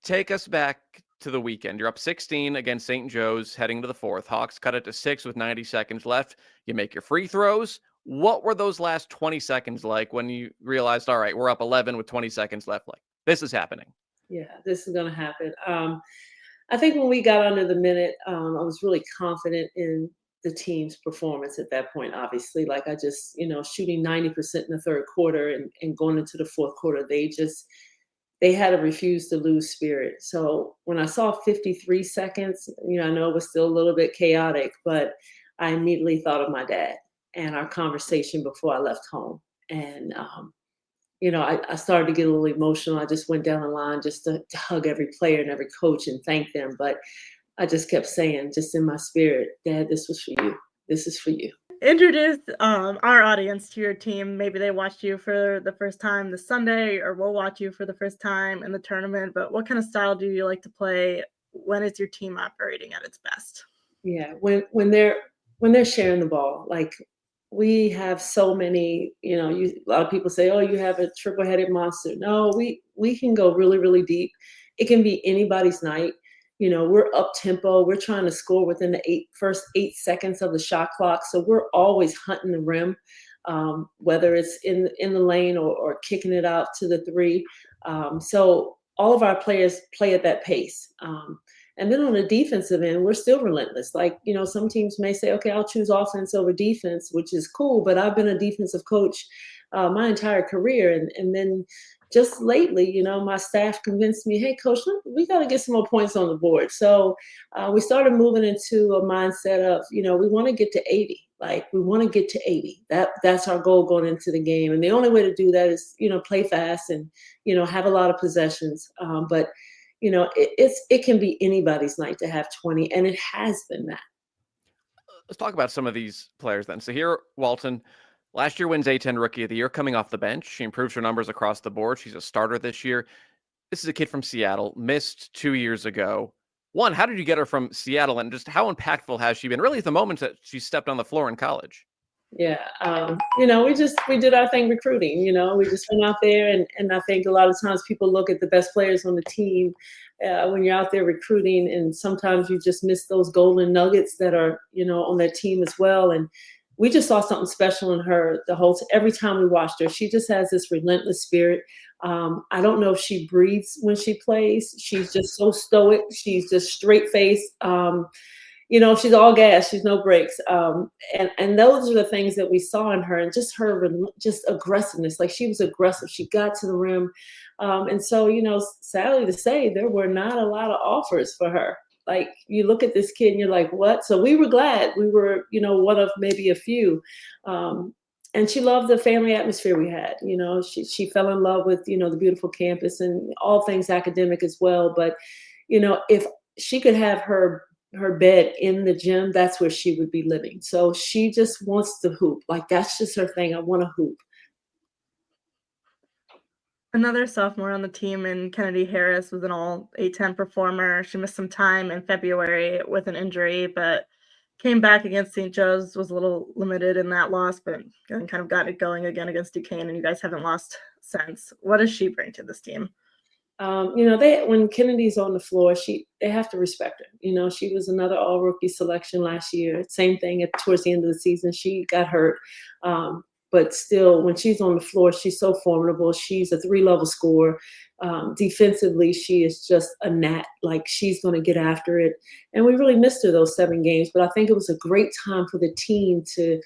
Take us back to the weekend. You're up 16 against St. Joe's heading to the 4th. Hawks cut it to 6 with 90 seconds left. You make your free throws. What were those last 20 seconds like when you realized, all right, we're up 11 with 20 seconds left? Like, this is happening. Yeah, this is going to happen. I think when we got under the minute, I was really confident in the team's performance at that point, obviously. Like I just, shooting 90% in the third quarter and going into the fourth quarter, they had a refuse to lose spirit. So when I saw 53 seconds, I know it was still a little bit chaotic, but I immediately thought of my dad and our conversation before I left home. And I started to get a little emotional. I just went down the line just to hug every player and every coach and thank them. But I just kept saying, just in my spirit, Dad, this was for you. This is for you. Introduce our audience to your team. Maybe they watched you for the first time this Sunday, or will watch you for the first time in the tournament. But what kind of style do you like to play? When is your team operating at its best? Yeah, when they're sharing the ball, like we have so many, a lot of people say, "Oh, you have a triple-headed monster." No, we can go really, really deep. It can be anybody's night. We're up tempo. We're trying to score within the first 8 seconds of the shot clock, so we're always hunting the rim, whether it's in the lane or kicking it out to the three. So all of our players play at that pace. And then on the defensive end, we're still relentless. Like, some teams may say, okay, I'll choose offense over defense, which is cool. But I've been a defensive coach my entire career. And then just lately, my staff convinced me, hey, coach, look, we got to get some more points on the board. So we started moving into a mindset of, we want to get to 80. Like, we want to get to 80. That's our goal going into the game. And the only way to do that is, play fast and, have a lot of possessions. But it can be anybody's night to have 20, and it has been that. Let's talk about some of these players then. So here, Walton, last year wins A10 Rookie of the Year coming off the bench. She improves her numbers across the board. She's a starter this year. This is a kid from Seattle, missed 2 years ago. One, how did you get her from Seattle, and just how impactful has she been really at the moment that she stepped on the floor in college? Yeah, we did our thing recruiting. We just went out there, and I think a lot of times people look at the best players on the team when you're out there recruiting, and sometimes you just miss those golden nuggets that are on that team as well. And we just saw something special in her every time we watched her. She just has this relentless spirit. I don't know if she breathes when she plays. She's just so stoic. She's just straight face. She's all gas, she's no brakes. And those are the things that we saw in her, and just her just aggressiveness. Like, she was aggressive. She got to the rim. And so, sadly to say, there were not a lot of offers for her. Like, you look at this kid and you're like, what? So we were glad we were, one of maybe a few. And she loved the family atmosphere we had. She fell in love with, the beautiful campus and all things academic as well. But, if she could have her bed in the gym, that's where she would be living. So she just wants to hoop. Like, that's just her thing. I want to hoop. Another sophomore on the team, and Kennedy Harris was an all A10 performer. She missed some time in February with an injury, but came back against St. Joe's, was a little limited in that loss, but kind of got it going again against Duquesne, and you guys haven't lost since. What does she bring to this team? When Kennedy's on the floor, they have to respect her. She was another all rookie selection last year. Same thing towards the end of the season, she got hurt. But still, when she's on the floor, she's so formidable. She's a 3-level scorer. Defensively, she is just a gnat. Like, she's going to get after it. And we really missed her those 7 games. But I think it was a great time for the team to,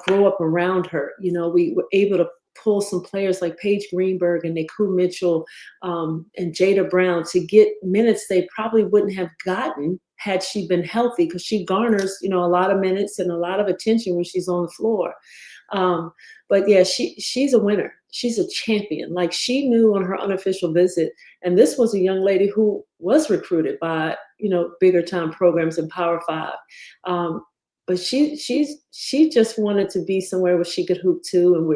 grow up around her. We were able to pull some players like Paige Greenberg and Naku Mitchell and Jada Brown to get minutes they probably wouldn't have gotten had she been healthy, because she garners, a lot of minutes and a lot of attention when she's on the floor. But yeah, she's a winner. She's a champion. Like, she knew on her unofficial visit, and this was a young lady who was recruited by, bigger time programs in Power 5. But she just wanted to be somewhere where she could hoop too, and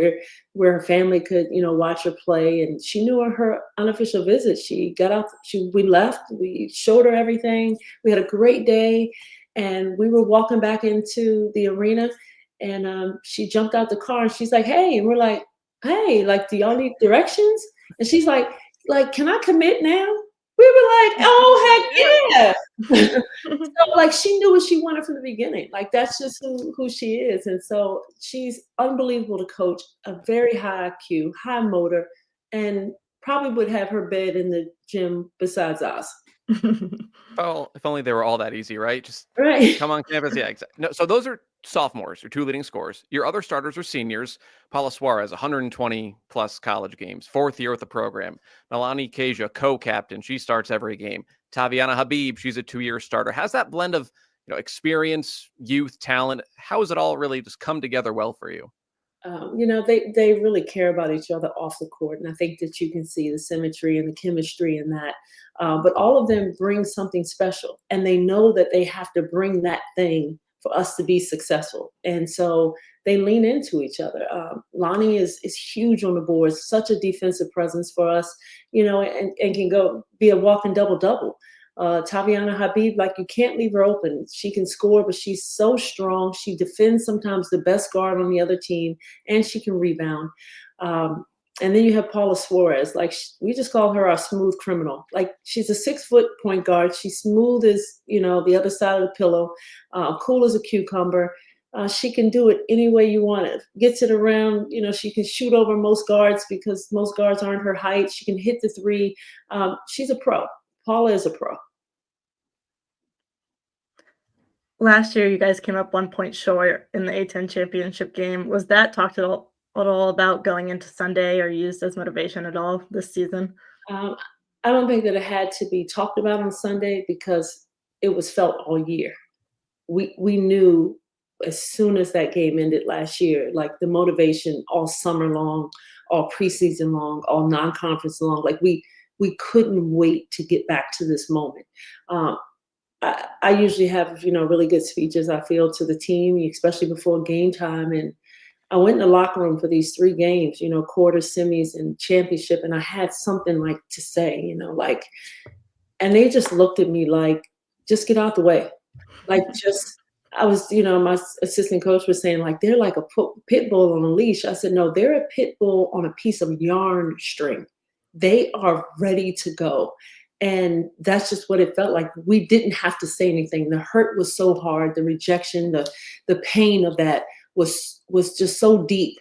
where her family could, watch her play. And she knew on her unofficial visit, she got out, we left, we showed her everything. We had a great day, and we were walking back into the arena, and she jumped out the car and she's like, hey, and we're like, hey, like, do y'all need directions? And she's like, can I commit now? We were like, oh, heck yeah. So, like, she knew what she wanted from the beginning. Like, that's just who she is. And so she's unbelievable to coach, a very high IQ, high motor, and probably would have her bed in the gym besides us. Well, if only they were all that easy, right? Just Right. come on campus. Yeah, exactly. No, so those are sophomores, your 2 leading scorers. Your other starters are seniors. Paula Suarez, 120 plus college games, 4th year with the program. Nalani Kasia, co-captain. She starts every game. Taviana Habib, she's a 2-year starter. How's that blend of experience, youth, talent? How has it all really just come together well for you? They really care about each other off the court, and I think that you can see the symmetry and the chemistry in that. But all of them bring something special, and they know that they have to bring that thing for us to be successful. And so they lean into each other. Lonnie is huge on the boards, such a defensive presence for us, and can go be a walking double double. Taviana Habib, like you can't leave her open. She can score, but she's so strong. She defends sometimes the best guard on the other team, and she can rebound. And then you have Paula Suarez. Like we just call her our smooth criminal. Like she's a 6-foot point guard. She's smooth as the other side of the pillow, cool as a cucumber. She can do it any way you want it. Gets it around. She can shoot over most guards because most guards aren't her height. She can hit the three. She's a pro. Paula is a pro. Last year, you guys came up 1 point short in the A10 championship game. Was that talked at all about going into Sunday or used as motivation at all this season? I don't think that it had to be talked about on Sunday because it was felt all year. We knew as soon as that game ended last year, like the motivation all summer long, all preseason long, all non-conference long, like we couldn't wait to get back to this moment. I usually have, really good speeches, I feel, to the team, especially before game time. And I went in the locker room for these 3 games, quarters, semis, and championship. And I had something like to say, and they just looked at me like, just get out the way. Like, I was, my assistant coach was saying, like, they're like a pit bull on a leash. I said, no, they're a pit bull on a piece of yarn string. They are ready to go. And that's just what it felt like. We didn't have to say anything. The hurt was so hard. The rejection, the pain of that was just so deep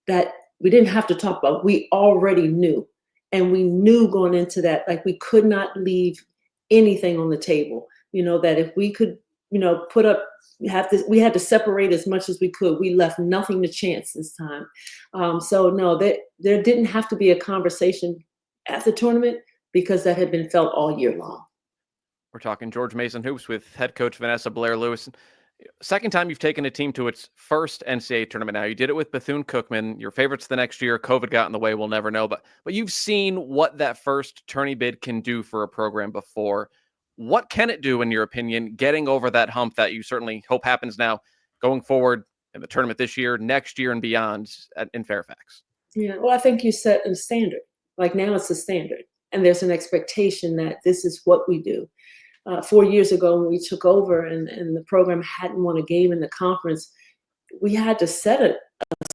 that we didn't have to talk about it. We already knew. And we knew going into that, like we could not leave anything on the table. That if we could, put up, we had to separate as much as we could. We left nothing to chance this time. So no, there didn't have to be a conversation at the tournament, because that had been felt all year long. We're talking George Mason Hoops with head coach Vanessa Blair-Lewis. Second time you've taken a team to its first NCAA tournament now. You did it with Bethune-Cookman. Your favorites the next year. COVID got in the way. We'll never know. But you've seen what that first tourney bid can do for a program before. What can it do, in your opinion, getting over that hump that you certainly hope happens now going forward in the tournament this year, next year, and beyond in Fairfax? Yeah, well, I think you set a standard. Like now it's a standard. And there's an expectation that this is what we do. 4 years ago, when we took over and the program hadn't won a game in the conference, we had to set a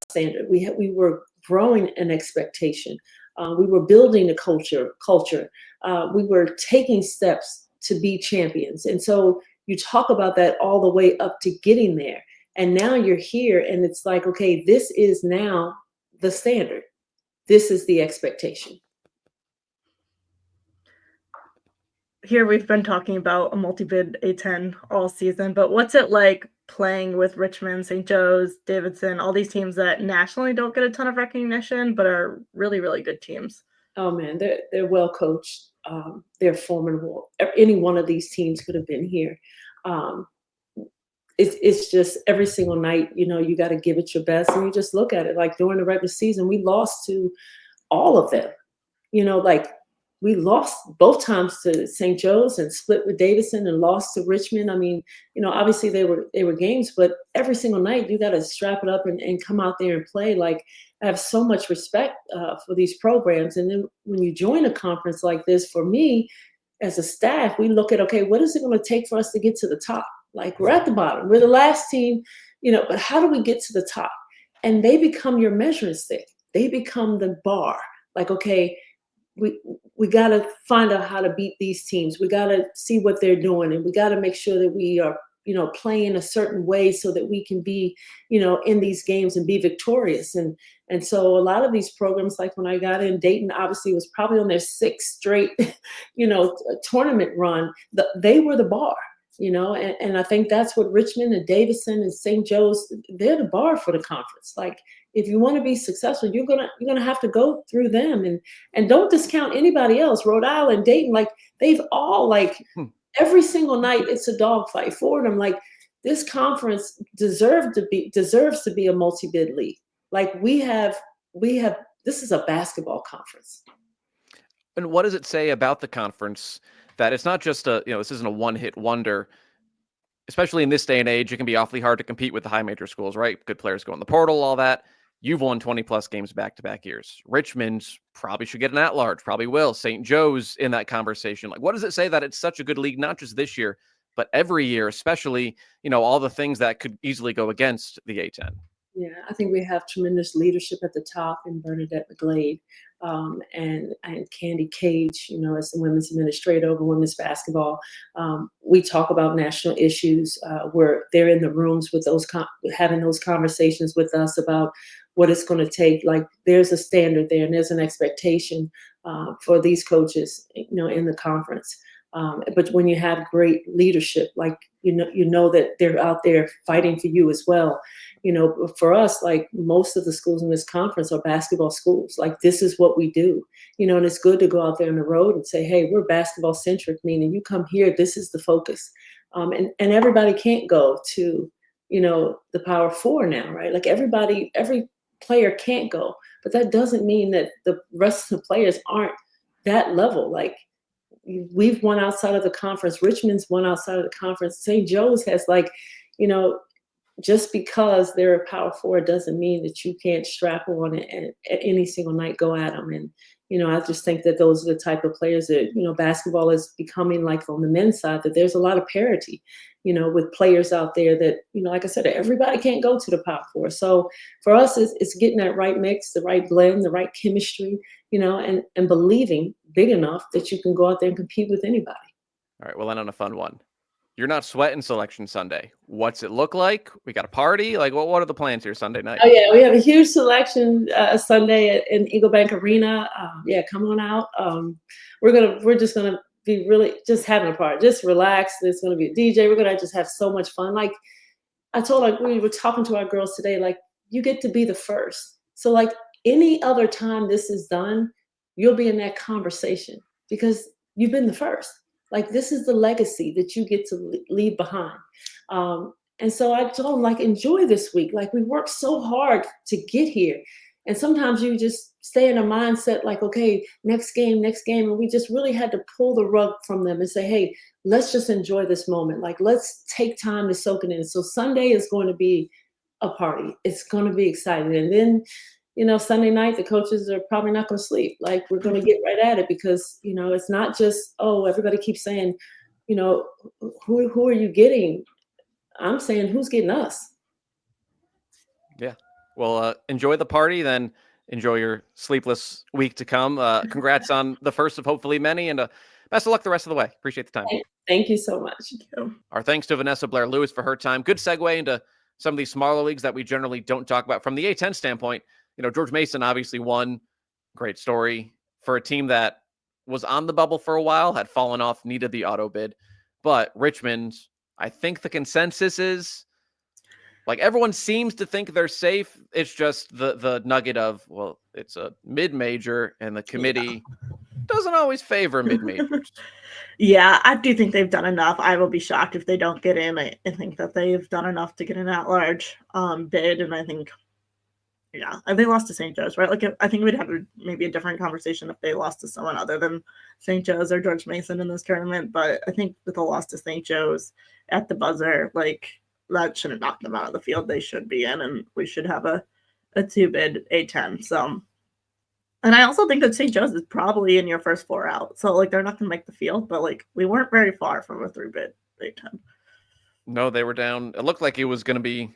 standard. We were growing an expectation. We were building a culture. We were taking steps to be champions. And so you talk about that all the way up to getting there. And now you're here and it's like, okay, this is now the standard. This is the expectation. Here we've been talking about a multi-bid A10 all season, but what's it like playing with Richmond, St. Joe's, Davidson, all these teams that nationally don't get a ton of recognition, but are really, really good teams? Oh man, they're well coached. They're formidable. Any one of these teams could have been here. It's just every single night, you got to give it your best, and you just look at it. Like during the regular season, we lost to all of them. Like we lost both times to St. Joe's and split with Davidson and lost to Richmond. I mean, obviously they were games, but every single night you got to strap it up and come out there and play. Like I have so much respect for these programs. And then when you join a conference like this, for me as a staff, we look at, okay, what is it going to take for us to get to the top? Like we're at the bottom, we're the last team, but how do we get to the top? And they become your measuring stick. They become the bar. Like, okay, we got to find out how to beat these teams. We got to see what they're doing, and we got to make sure that we are, playing a certain way so that we can be, in these games and be victorious. And so a lot of these programs, like when I got in, Dayton obviously was probably on their 6th straight, tournament run. They were the bar, and I think that's what Richmond and Davidson and St. Joe's, they're the bar for the conference. Like, if you want to be successful, you're gonna have to go through them, and don't discount anybody else. Rhode Island, Dayton, like they've all every single night it's a dogfight for them. Like this conference deserves to be a multi-bid league. Like we have, this is a basketball conference. And what does it say about the conference that it's not just this isn't a one-hit wonder, especially in this day and age? It can be awfully hard to compete with the high major schools, right? Good players go in the portal, all that. You've won 20 plus games back-to-back years. Richmond probably should get an at-large, probably will. St. Joe's in that conversation. Like, what does it say that it's such a good league, not just this year, but every year, especially, all the things that could easily go against the A-10? Yeah, I think we have tremendous leadership at the top in Bernadette McGlade, and Candy Cage, as the women's administrator over women's basketball. We talk about national issues where they're in the rooms with having those conversations with us about what it's going to take. Like there's a standard there and there's an expectation for these coaches, in the conference. But when you have great leadership, like, that they're out there fighting for you as well. For us, like most of the schools in this conference are basketball schools. Like this is what we do, and it's good to go out there on the road and say, hey, we're basketball centric, meaning you come here, this is the focus. And everybody can't go to, the Power Four now, right? Like every player can't go, but that doesn't mean that the rest of the players aren't that level. Like we've won outside of the conference. Richmond's won outside of the conference. St. Joe's has just because they're a Power Four doesn't mean that you can't strap on and at any single night go at them. And, I just think that those are the type of players that, basketball is becoming like on the men's side, that there's a lot of parity, with players out there that, like I said, everybody can't go to the Power Four. So for us, it's getting that right mix, the right blend, the right chemistry, and believing big enough that you can go out there and compete with anybody. All right, we'll end on a fun one. You're not sweating Selection Sunday. What's it look like? We got a party? Like, what are the plans here Sunday night? Oh, yeah, we have a huge selection Sunday in Eagle Bank Arena. Come on out. We're just gonna be really just having a party. Just relax. There's gonna be a DJ. We're gonna just have so much fun. Like I told we were talking to our girls today, like you get to be the first. So like any other time this is done, you'll be in that conversation because you've been the first. Like this is the legacy that you get to leave behind. And so I told them, like, enjoy this week. Like we worked so hard to get here. And sometimes you just stay in a mindset like, okay, next game. And we just really had to pull the rug from them and say, hey, let's just enjoy this moment. Like, let's take time to soak it in. So Sunday is going to be a party. It's going to be exciting. And then, Sunday night, the coaches are probably not going to sleep. Like we're going to get right at it because, it's not just, everybody keeps saying, who are you getting? I'm saying, who's getting us? Yeah. Well, enjoy the party, then enjoy your sleepless week to come. Congrats on the first of hopefully many, and best of luck the rest of the way. Appreciate the time. Thank you so much. Our thanks to Vanessa Blair-Lewis for her time. Good segue into some of these smaller leagues that we generally don't talk about. From the A-10 standpoint, George Mason obviously won. Great story for a team that was on the bubble for a while, had fallen off, needed the auto bid. But Richmond, I think the consensus is, like, everyone seems to think they're safe. It's just the nugget of, well, it's a mid-major, and the committee doesn't always favor mid-majors. Yeah, I do think they've done enough. I will be shocked if they don't get in. I think that they've done enough to get an at-large bid, and I think, and they lost to St. Joe's, right? Like, I think we'd have maybe a different conversation if they lost to someone other than St. Joe's or George Mason in this tournament. But I think with the loss to St. Joe's at the buzzer, like, that shouldn't knock them out of the field. They should be in, and we should have a 2-bid A-10. So, and I also think that St. Joe's is probably in your first 4 out. So, like, they're not going to make the field, but, like, we weren't very far from a 3-bid A-10. No, they were down. It looked like it was going to be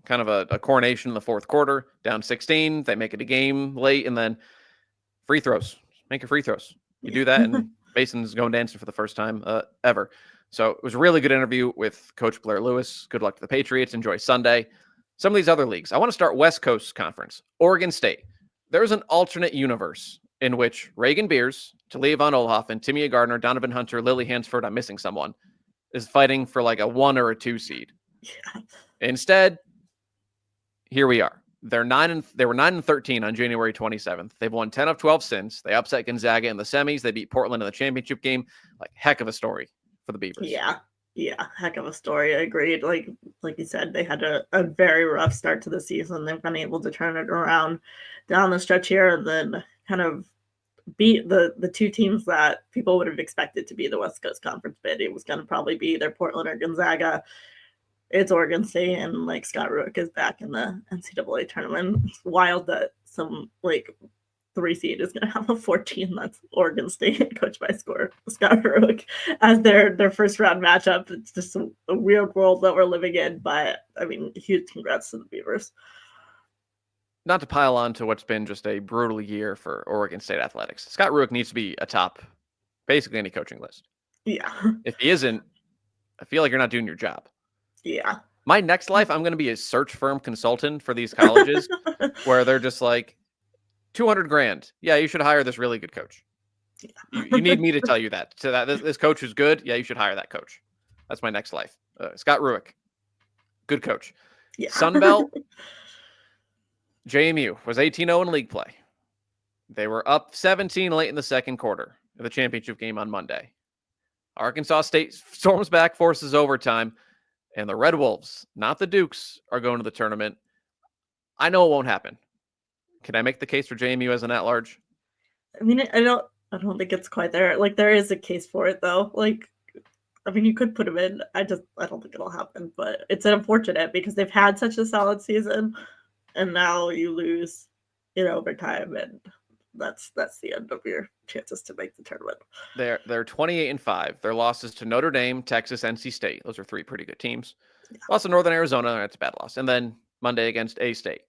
kind of a coronation in the fourth quarter, down 16. They make it a game late, and then free throws. Make your free throws. You do that, and Mason's going dancing for the first time ever. So it was a really good interview with Coach Blair-Lewis. Good luck to the Patriots. Enjoy Sunday. Some of these other leagues. I want to start West Coast Conference. Oregon State. There's an alternate universe in which Reagan Beers, Talia von Oelhoffen, Timea Gardner, Donovan Hunter, Lily Hansford, I'm missing someone, is fighting for like a 1 or a 2 seed. Yeah. Instead, here we are. They were 9-13 on January 27th. They've won 10 of 12 since. They upset Gonzaga in the semis. They beat Portland in the championship game. Like, heck of a story for the Beavers. Yeah. Yeah, heck of a story. I agreed. Like you said, they had a very rough start to the season. They've been able to turn it around down the stretch here and then kind of beat the two teams that people would have expected to be the West Coast Conference bid. It was going to probably be either Portland or Gonzaga. It's Oregon State, and like Scott Rueck is back in the NCAA tournament. It's wild that some like 3 seed is going to have a 14 that's Oregon State, coached by Scott Rueck, as their first round matchup. It's just a weird world that we're living in, but I mean, huge congrats to the Beavers. Not to pile on to what's been just a brutal year for Oregon State athletics. Scott Rueck needs to be atop basically any coaching list. Yeah. If he isn't, I feel like you're not doing your job. Yeah. My next life, I'm going to be a search firm consultant for these colleges where they're just like, 200 grand. Yeah, you should hire this really good coach. Yeah. You need me to tell you that. So that this coach is good. Yeah, you should hire that coach. That's my next life. Scott Rueck, good coach. Yeah. Sunbelt, JMU was 18-0 in league play. They were up 17 late in the second quarter of the championship game on Monday. Arkansas State storms back, forces overtime, and the Red Wolves, not the Dukes, are going to the tournament. I know it won't happen. Can I make the case for JMU as an at-large? I mean, I don't think it's quite there. Like, there is a case for it, though. Like, I mean, you could put them in. I don't think it'll happen, but it's unfortunate because they've had such a solid season, and now you lose in overtime, and that's the end of your chances to make the tournament. They're 28-5. Their losses to Notre Dame, Texas, NC State. Those are 3 pretty good teams. Yeah. Loss to Northern Arizona. That's a bad loss. And then Monday against A-State.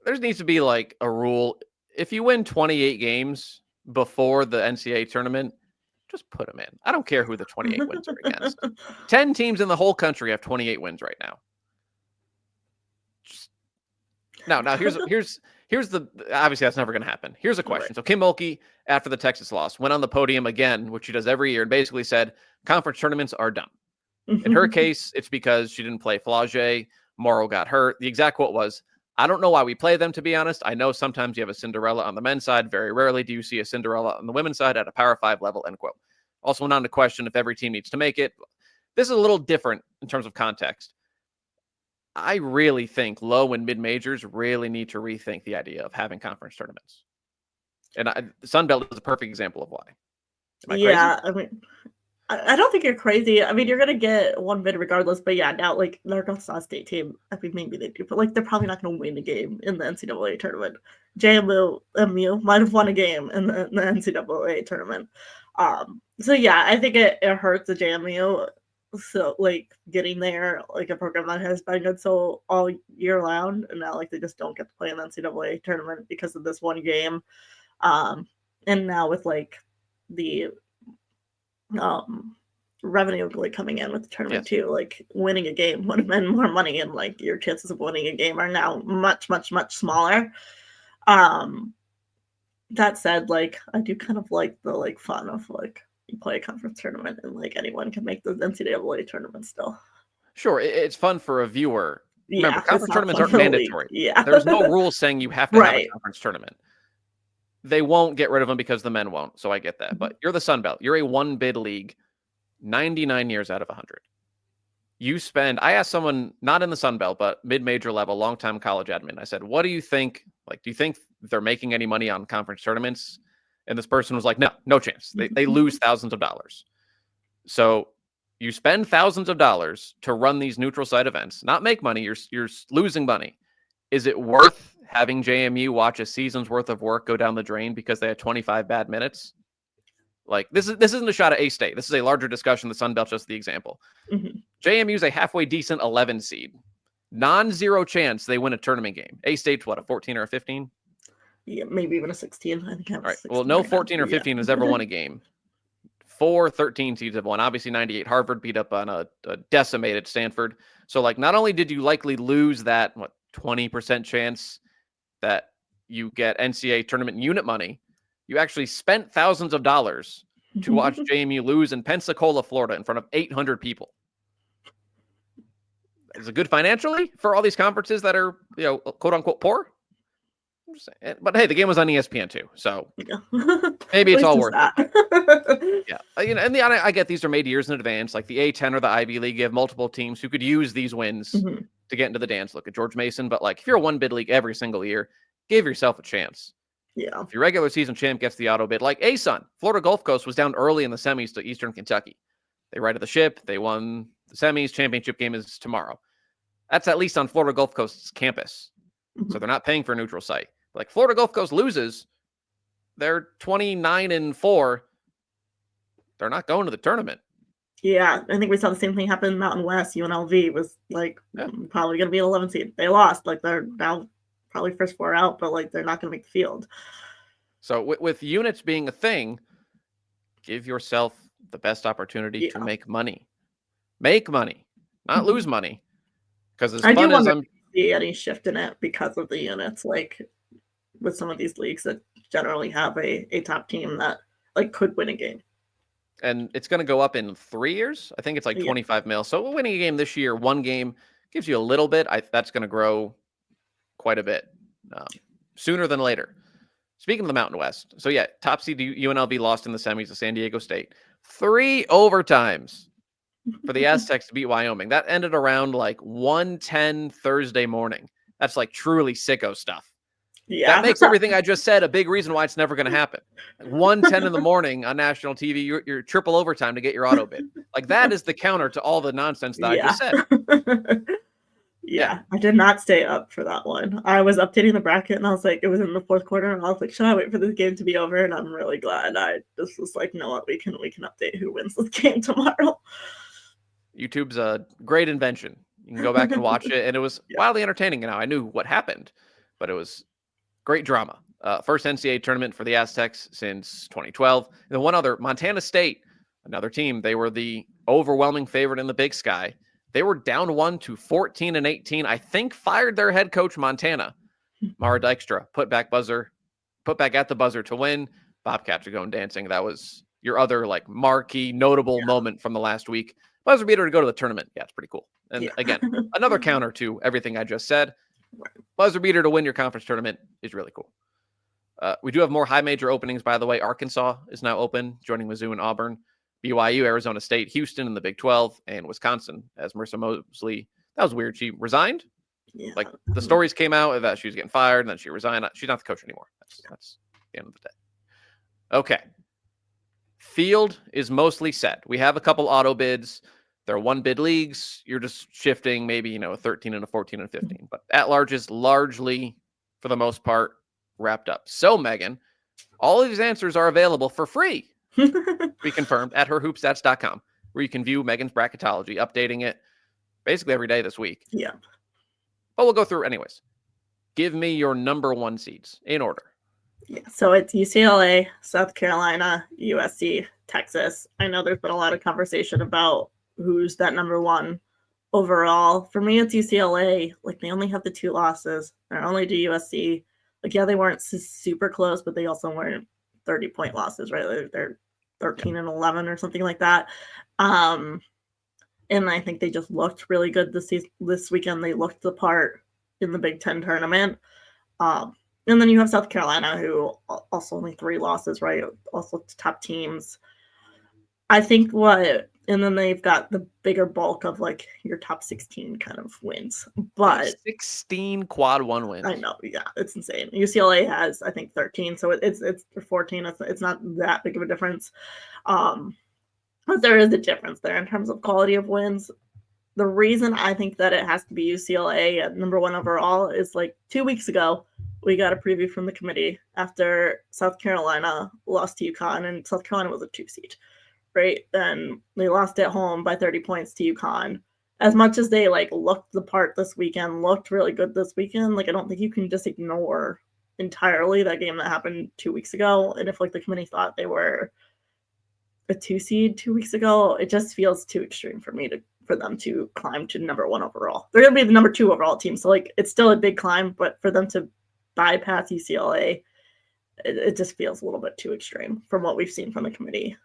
There needs to be like a rule. If you win 28 games before the NCAA tournament, just put them in. I don't care who the 28 wins are against. 10 teams in the whole country have 28 wins right now. Just... Now here's the obviously that's never going to happen. Here's a question. Right. So Kim Mulkey, after the Texas loss, went on the podium again, which she does every year, and basically said conference tournaments are dumb. In her case, it's because she didn't play Flage. Morrow got hurt. The exact quote was, I don't know why we play them, to be honest. I know sometimes you have a Cinderella on the men's side. Very rarely do you see a Cinderella on the women's side at a Power 5 level, end quote. Also went on to question if every team needs to make it. This is a little different in terms of context. I really think low and mid majors really need to rethink the idea of having conference tournaments. And Sun Belt is a perfect example of why. Am I crazy? I mean, I don't think you're crazy. I mean, you're going to get one bid regardless. But yeah, now, like, the Arkansas State team, I mean, maybe they do. But, like, they're probably not going to win a game in the NCAA tournament. JMU might have won a game in the NCAA tournament. So, yeah, I think it hurts the JMU. So, like, getting there, like, a program that has been good so all year round. And now, like, they just don't get to play in the NCAA tournament because of this one game. And now with, like, the revenue like coming in with the tournament too, like winning a game would have been more money, and like your chances of winning a game are now much smaller. That said, like I do kind of like the like fun of like you play a conference tournament and like anyone can make the NCAA tournament still. Sure, it's fun for a viewer. Remember, conference tournaments aren't mandatory. Yeah, there's no rule saying you have to have a conference tournament. They won't get rid of them because the men won't. So I get that. But you're the Sun Belt. You're a one bid league 99 years out of 100. You spend, I asked someone not in the Sun Belt, but mid-major level, long-time college admin. I said, what do you think? Like, do you think they're making any money on conference tournaments? And this person was like, no chance. They lose thousands of dollars. So you spend thousands of dollars to run these neutral site events, not make money. You're losing money. Is it worth having JMU watch a season's worth of work go down the drain because they had 25 bad minutes? Like, this isn't a shot at A-State. This is a larger discussion. The Sun Belt, just the example. JMU is a halfway decent 11 seed. Non-zero chance they win a tournament game. A-State's what, a 14 or a 15? Yeah, maybe even a 16. I think. All right. Well, no 14 or 15 has ever won a game. 4 13 seeds have won. Obviously, 98 Harvard beat up on a decimated Stanford. So, like, not only did you likely lose that, 20% chance that you get NCAA tournament unit money, you actually spent thousands of dollars to watch JMU lose in Pensacola, Florida, in front of 800 people. Is it good financially for all these conferences that are, quote unquote poor? just saying. But hey, the game was on ESPN too, so Yeah. maybe At it's all least worth it. that. Yeah, and I get these are made years in advance. Like the A10 or the Ivy League, you have multiple teams who could use these wins Mhm. to get into the dance. Look at George Mason, but like if you're a one bid league every single year, give yourself a chance. Yeah. If your regular season champ gets the auto bid, like ASUN, Florida Gulf Coast was down early in the semis to Eastern Kentucky. They righted the ship. They won the semis. Championship game is tomorrow. That's at least on Florida Gulf Coast's campus. So Mhm. they're not paying for a neutral site. Like Florida Gulf Coast loses, they're 29-4. They're not going to the tournament. Yeah, I think we saw the same thing happen in Mountain West. UNLV was like Yeah. probably going to be an 11 seed. They lost. Like they're now probably first four out, but like they're not going to make the field. So with units being a thing, give yourself the best opportunity to Yeah. make money. Make money, not Mhm. lose money. Because as I do fun as wonder I'm if we see any shift in it because of the units, like with some of these leagues that generally have a top team that like could win a game. and it's going to go up in 3 years. I think it's like Yeah. 25 mil. So winning a game this year, one game gives you a little bit. That's going to grow quite a bit sooner than later. Speaking of the Mountain West, so yeah, top seed UNLV lost in the semis to San Diego State. 3 overtimes for the Aztecs to beat Wyoming. That ended around like 1:10 Thursday morning. That's like truly sicko stuff. Yeah. That makes everything I just said a big reason why it's never going to happen. Like 1:10 in the morning on national TV, you're triple overtime to get your auto bid. Like that is the counter to all the nonsense that I just said. Yeah, I did not stay up for that one. I was updating the bracket and I was like, it was in the fourth quarter, and I was like, should I wait for this game to be over? And I'm really glad I just was like, no, what, we can update who wins this game tomorrow. YouTube's a great invention. You can go back and watch it, and it was Yeah. wildly entertaining. And I knew what happened, but it was great drama. First NCAA tournament for the Aztecs since 2012. And then one other, Montana State, another team. They were the overwhelming favorite in the Big Sky. They were down 1 to 14-18. I think fired their head coach Montana. Mara Dykstra put back at the buzzer to win. Bobcats are going dancing. That was your other like marquee, notable moment from the last week. Buzzer beater to go to the tournament. Yeah, it's pretty cool. And again, another counter to everything I just said. Buzzer beater to win your conference tournament is really cool. We do have more high major openings, by the way. Arkansas is now open, joining Mizzou and Auburn. BYU, Arizona State, Houston in the Big 12, and Wisconsin as Marissa Mosley. That was weird. She resigned. Yeah. Like the stories came out that she was getting fired and then she resigned. She's not the coach anymore. That's the end of the day. Okay. Field is mostly set. We have a couple auto bids. They're one bid leagues. You're just shifting maybe, a 13 and a 14 and 15. But at large is largely, for the most part, wrapped up. So, Megan, all of these answers are available for free. Be confirmed at herhoopstats.com, where you can view Megan's bracketology, updating it basically every day this week. Yeah. But we'll go through anyways. Give me your number one seeds in order. Yeah, so it's UCLA, South Carolina, USC, Texas. I know there's been a lot of conversation about who's that number one overall. For me, it's UCLA. Like, they only have the 2 losses. They're only to USC. Like, yeah, they weren't super close, but they also weren't 30-point losses, right? They're 13 and 11 or something like that. And I think they just looked really good this weekend. They looked the part in the Big Ten tournament. And then you have South Carolina, who also only 3 losses, right? Also top teams. I think and then they've got the bigger bulk of like your top 16 kind of wins. But 16 quad 1 wins. I know, yeah, it's insane. UCLA has, I think, 13, so it's 14. It's not that big of a difference. But there is a difference there in terms of quality of wins. The reason I think that it has to be UCLA at number 1 overall is like 2 weeks ago, we got a preview from the committee after South Carolina lost to UConn, and South Carolina was a 2 seed, right? Then they lost at home by 30 points to UConn. As much as they like looked the part this weekend, looked really good this weekend, like I don't think you can just ignore entirely that game that happened 2 weeks ago. And if like the committee thought they were a 2 seed 2 weeks ago, it just feels too extreme for them to climb to number 1 overall. They're going to be the number 2 overall team. So like it's still a big climb, but for them to bypass UCLA, it just feels a little bit too extreme from what we've seen from the committee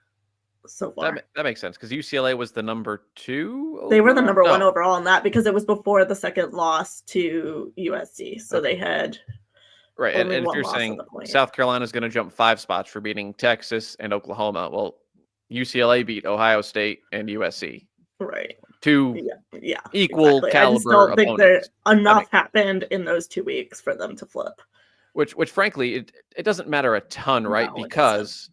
so far. That makes sense because UCLA was the number 2 overall? They were the number 1 overall in that because it was before the second loss to USC. So they had Right. Only And if one you're loss at saying the point. South Carolina is going to jump 5 spots for beating Texas and Oklahoma, well, UCLA beat Ohio State and USC, Right. two Yeah, equal exactly. I just caliber don't think there opponents. enough happened in those 2 weeks for them to flip. Which frankly, it doesn't matter a ton, right? No, it doesn't. Because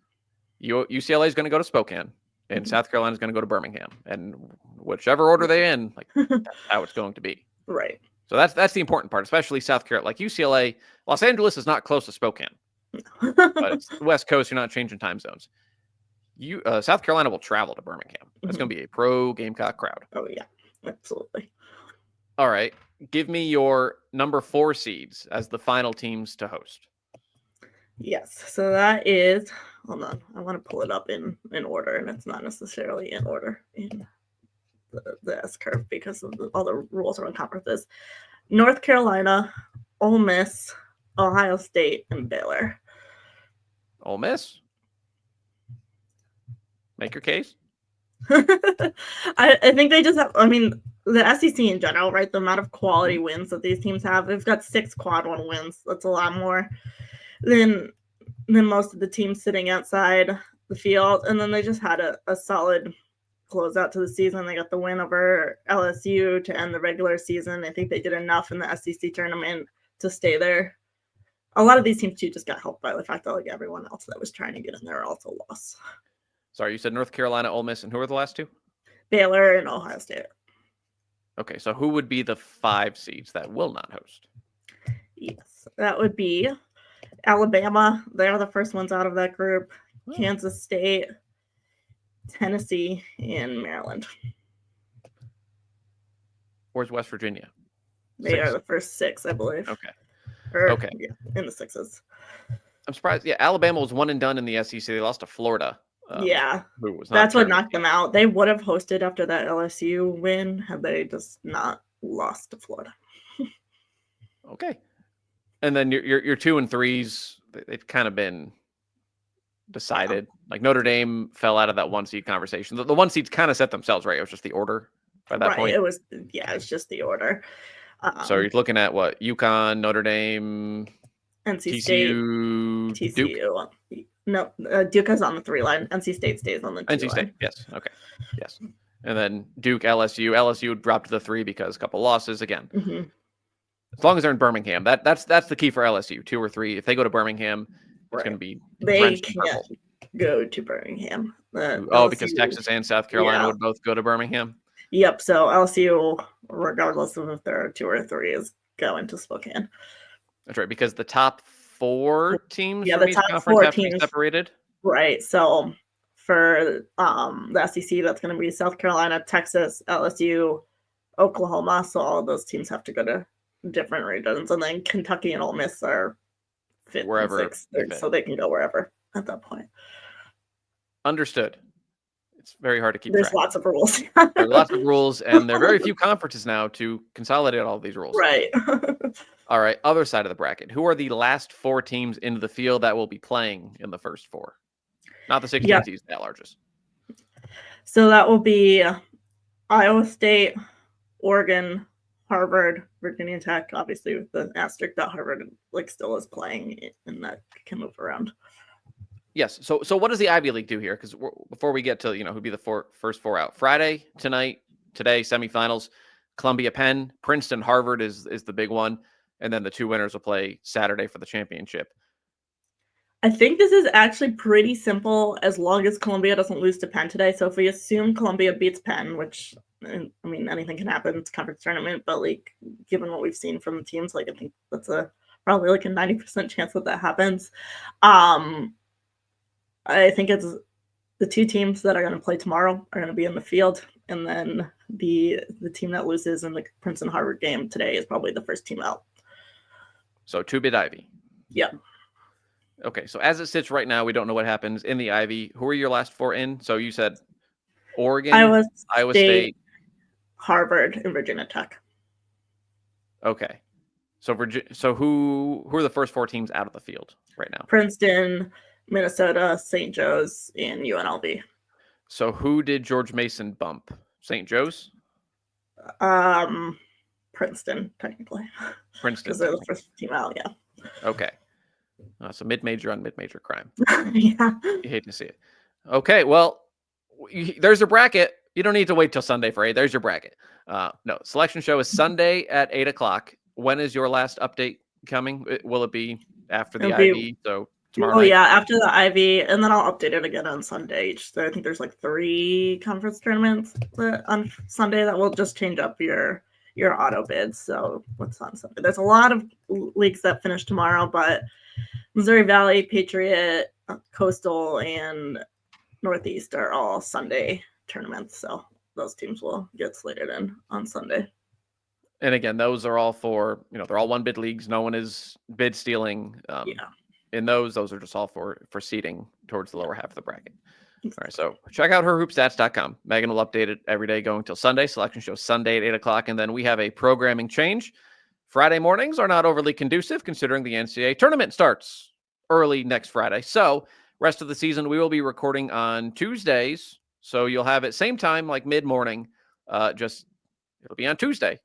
UCLA is going to go to Spokane and Mhm. South Carolina is going to go to Birmingham, and whichever order they're in, like that's how it's going to be. Right. So that's the important part, especially South Carolina. Like UCLA, Los Angeles is not close to Spokane, but it's the West Coast. You're not changing time zones. South Carolina will travel to Birmingham. That's going to be a pro Gamecock crowd. Oh yeah, absolutely. All right, give me your number 4 seeds as the final teams to host. Yes. So that is. Hold on. I want to pull it up in order, and it's not necessarily in order in the S curve because of all the rules around conferences. North Carolina, Ole Miss, Ohio State, and Baylor. Ole Miss, make your case. I think they just have. I mean, the SEC in general, right? The amount of quality wins that these teams have. They've got 6 quad 1 wins. That's a lot more than most of the teams sitting outside the field. And then they just had a solid closeout to the season. They got the win over LSU to end the regular season. I think they did enough in the SEC tournament to stay there. A lot of these teams too just got helped by the fact that like everyone else that was trying to get in there also lost. Sorry, you said North Carolina, Ole Miss, and who are the last 2? Baylor and Ohio State. Okay, so who would be the 5 seeds that will not host? Yes, that would be Alabama. They're the first ones out of that group. Kansas State, Tennessee, and Maryland. Where's West Virginia? They 6. are the first 6, I believe. Okay. Okay. Yeah, in the 6s. I'm surprised. Yeah, Alabama was one and done in the SEC. They lost to Florida. Yeah, who was not that's what tournament knocked them out. They would have hosted after that LSU win had they just not lost to Florida. Okay. And then your 2 and 3s, they've kind of been decided. Yeah. Like Notre Dame fell out of that 1 seed conversation. The 1 seeds kind of set themselves, right? It was just the order by that point. It was, it's just the order. So you're looking at what? UConn, Notre Dame, NC TCU, State, Duke? TCU. No, Duke is on the 3 line. NC State stays on the 2 NC line. State, yes. Okay. Yes. And then Duke, LSU. LSU dropped to the 3 because a couple losses again. Mm-hmm. As long as they're in Birmingham, that's the key for LSU. 2 or 3. If they go to Birmingham, it's going to be they can't go to Birmingham. Because Texas and South Carolina would both go to Birmingham. Yep. So LSU, regardless of if they're 2 or 3, is going to Spokane. That's right, because the top 4 teams from each conference have to be separated. Right. So for the SEC, that's going to be South Carolina, Texas, LSU, Oklahoma. So all of those teams have to go to different regions, and then Kentucky and Ole Miss are 5th wherever, and 6th, so they can go wherever at that point. Understood. It's very hard to keep There's track. Lots of rules. There are lots of rules, and there are very few conferences now to consolidate all of these rules. Right. All right, other side of the bracket. Who are the last 4 teams into the field that will be playing in the first 4? Not the 16 seeds at largest. So that will be Iowa State, Oregon, Harvard, Virginia Tech, obviously with the asterisk that Harvard still is playing, and that can move around. Yes. So what does the Ivy League do here? Because before we get to who'd be the first 4 out, today semifinals, Columbia, Penn, Princeton, Harvard is the big one, and then the 2 winners will play Saturday for the championship. I think this is actually pretty simple as long as Columbia doesn't lose to Penn today. So if we assume Columbia beats Penn, which I mean anything can happen, it's a conference tournament, but given what we've seen from the teams, I think that's probably a 90% chance that happens. I think it's the 2 teams that are going to play tomorrow are going to be in the field, and then the team that loses in the Princeton Harvard game today is probably the first team out. So 2-bid Ivy. Yeah. Okay, so as it sits right now, we don't know what happens in the Ivy. Who are your last 4 in? So you said Oregon, Iowa State, Harvard, and Virginia Tech. Okay. So who are the first 4 teams out of the field right now? Princeton, Minnesota, St. Joe's, and UNLV. So who did George Mason bump? St. Joe's? Princeton, technically. Princeton. Because they're the first team out, yeah. Okay. So mid-major on mid-major crime. Yeah. You hate to see it. Okay, well, there's your bracket. You don't need to wait till Sunday for 8. There's your bracket. No, selection show is Sunday at 8 o'clock. When is your last update coming? Will it be after the It'll be IV? So tomorrow Oh night? yeah, after the Ivy, and then I'll update it again on Sunday. So I think there's like 3 conference tournaments on Sunday that will just change up your auto bids. So what's on Sunday? There's a lot of leagues that finish tomorrow, but Missouri Valley, Patriot, Coastal, and Northeast are all Sunday tournaments. So those teams will get slated in on Sunday. And again, those are all for, they're all one bid leagues. No one is bid stealing. In those are just all for seeding towards the lower half of the bracket. All right, so check out herhoopstats.com. Megan will update it every day going till Sunday. Selection show Sunday at 8 o'clock. And then we have a programming change. Friday mornings are not overly conducive considering the NCAA tournament starts early next Friday. So rest of the season, we will be recording on Tuesdays. So you'll have it same time, like mid-morning. It'll be on Tuesday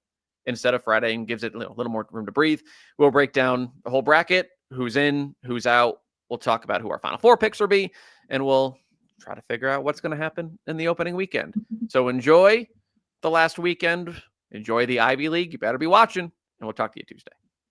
instead of Friday, and gives it a little more room to breathe. We'll break down the whole bracket, who's in, who's out. We'll talk about who our Final Four picks will be, and we'll try to figure out what's going to happen in the opening weekend. So enjoy the last weekend. Enjoy the Ivy League. You better be watching, and we'll talk to you Tuesday.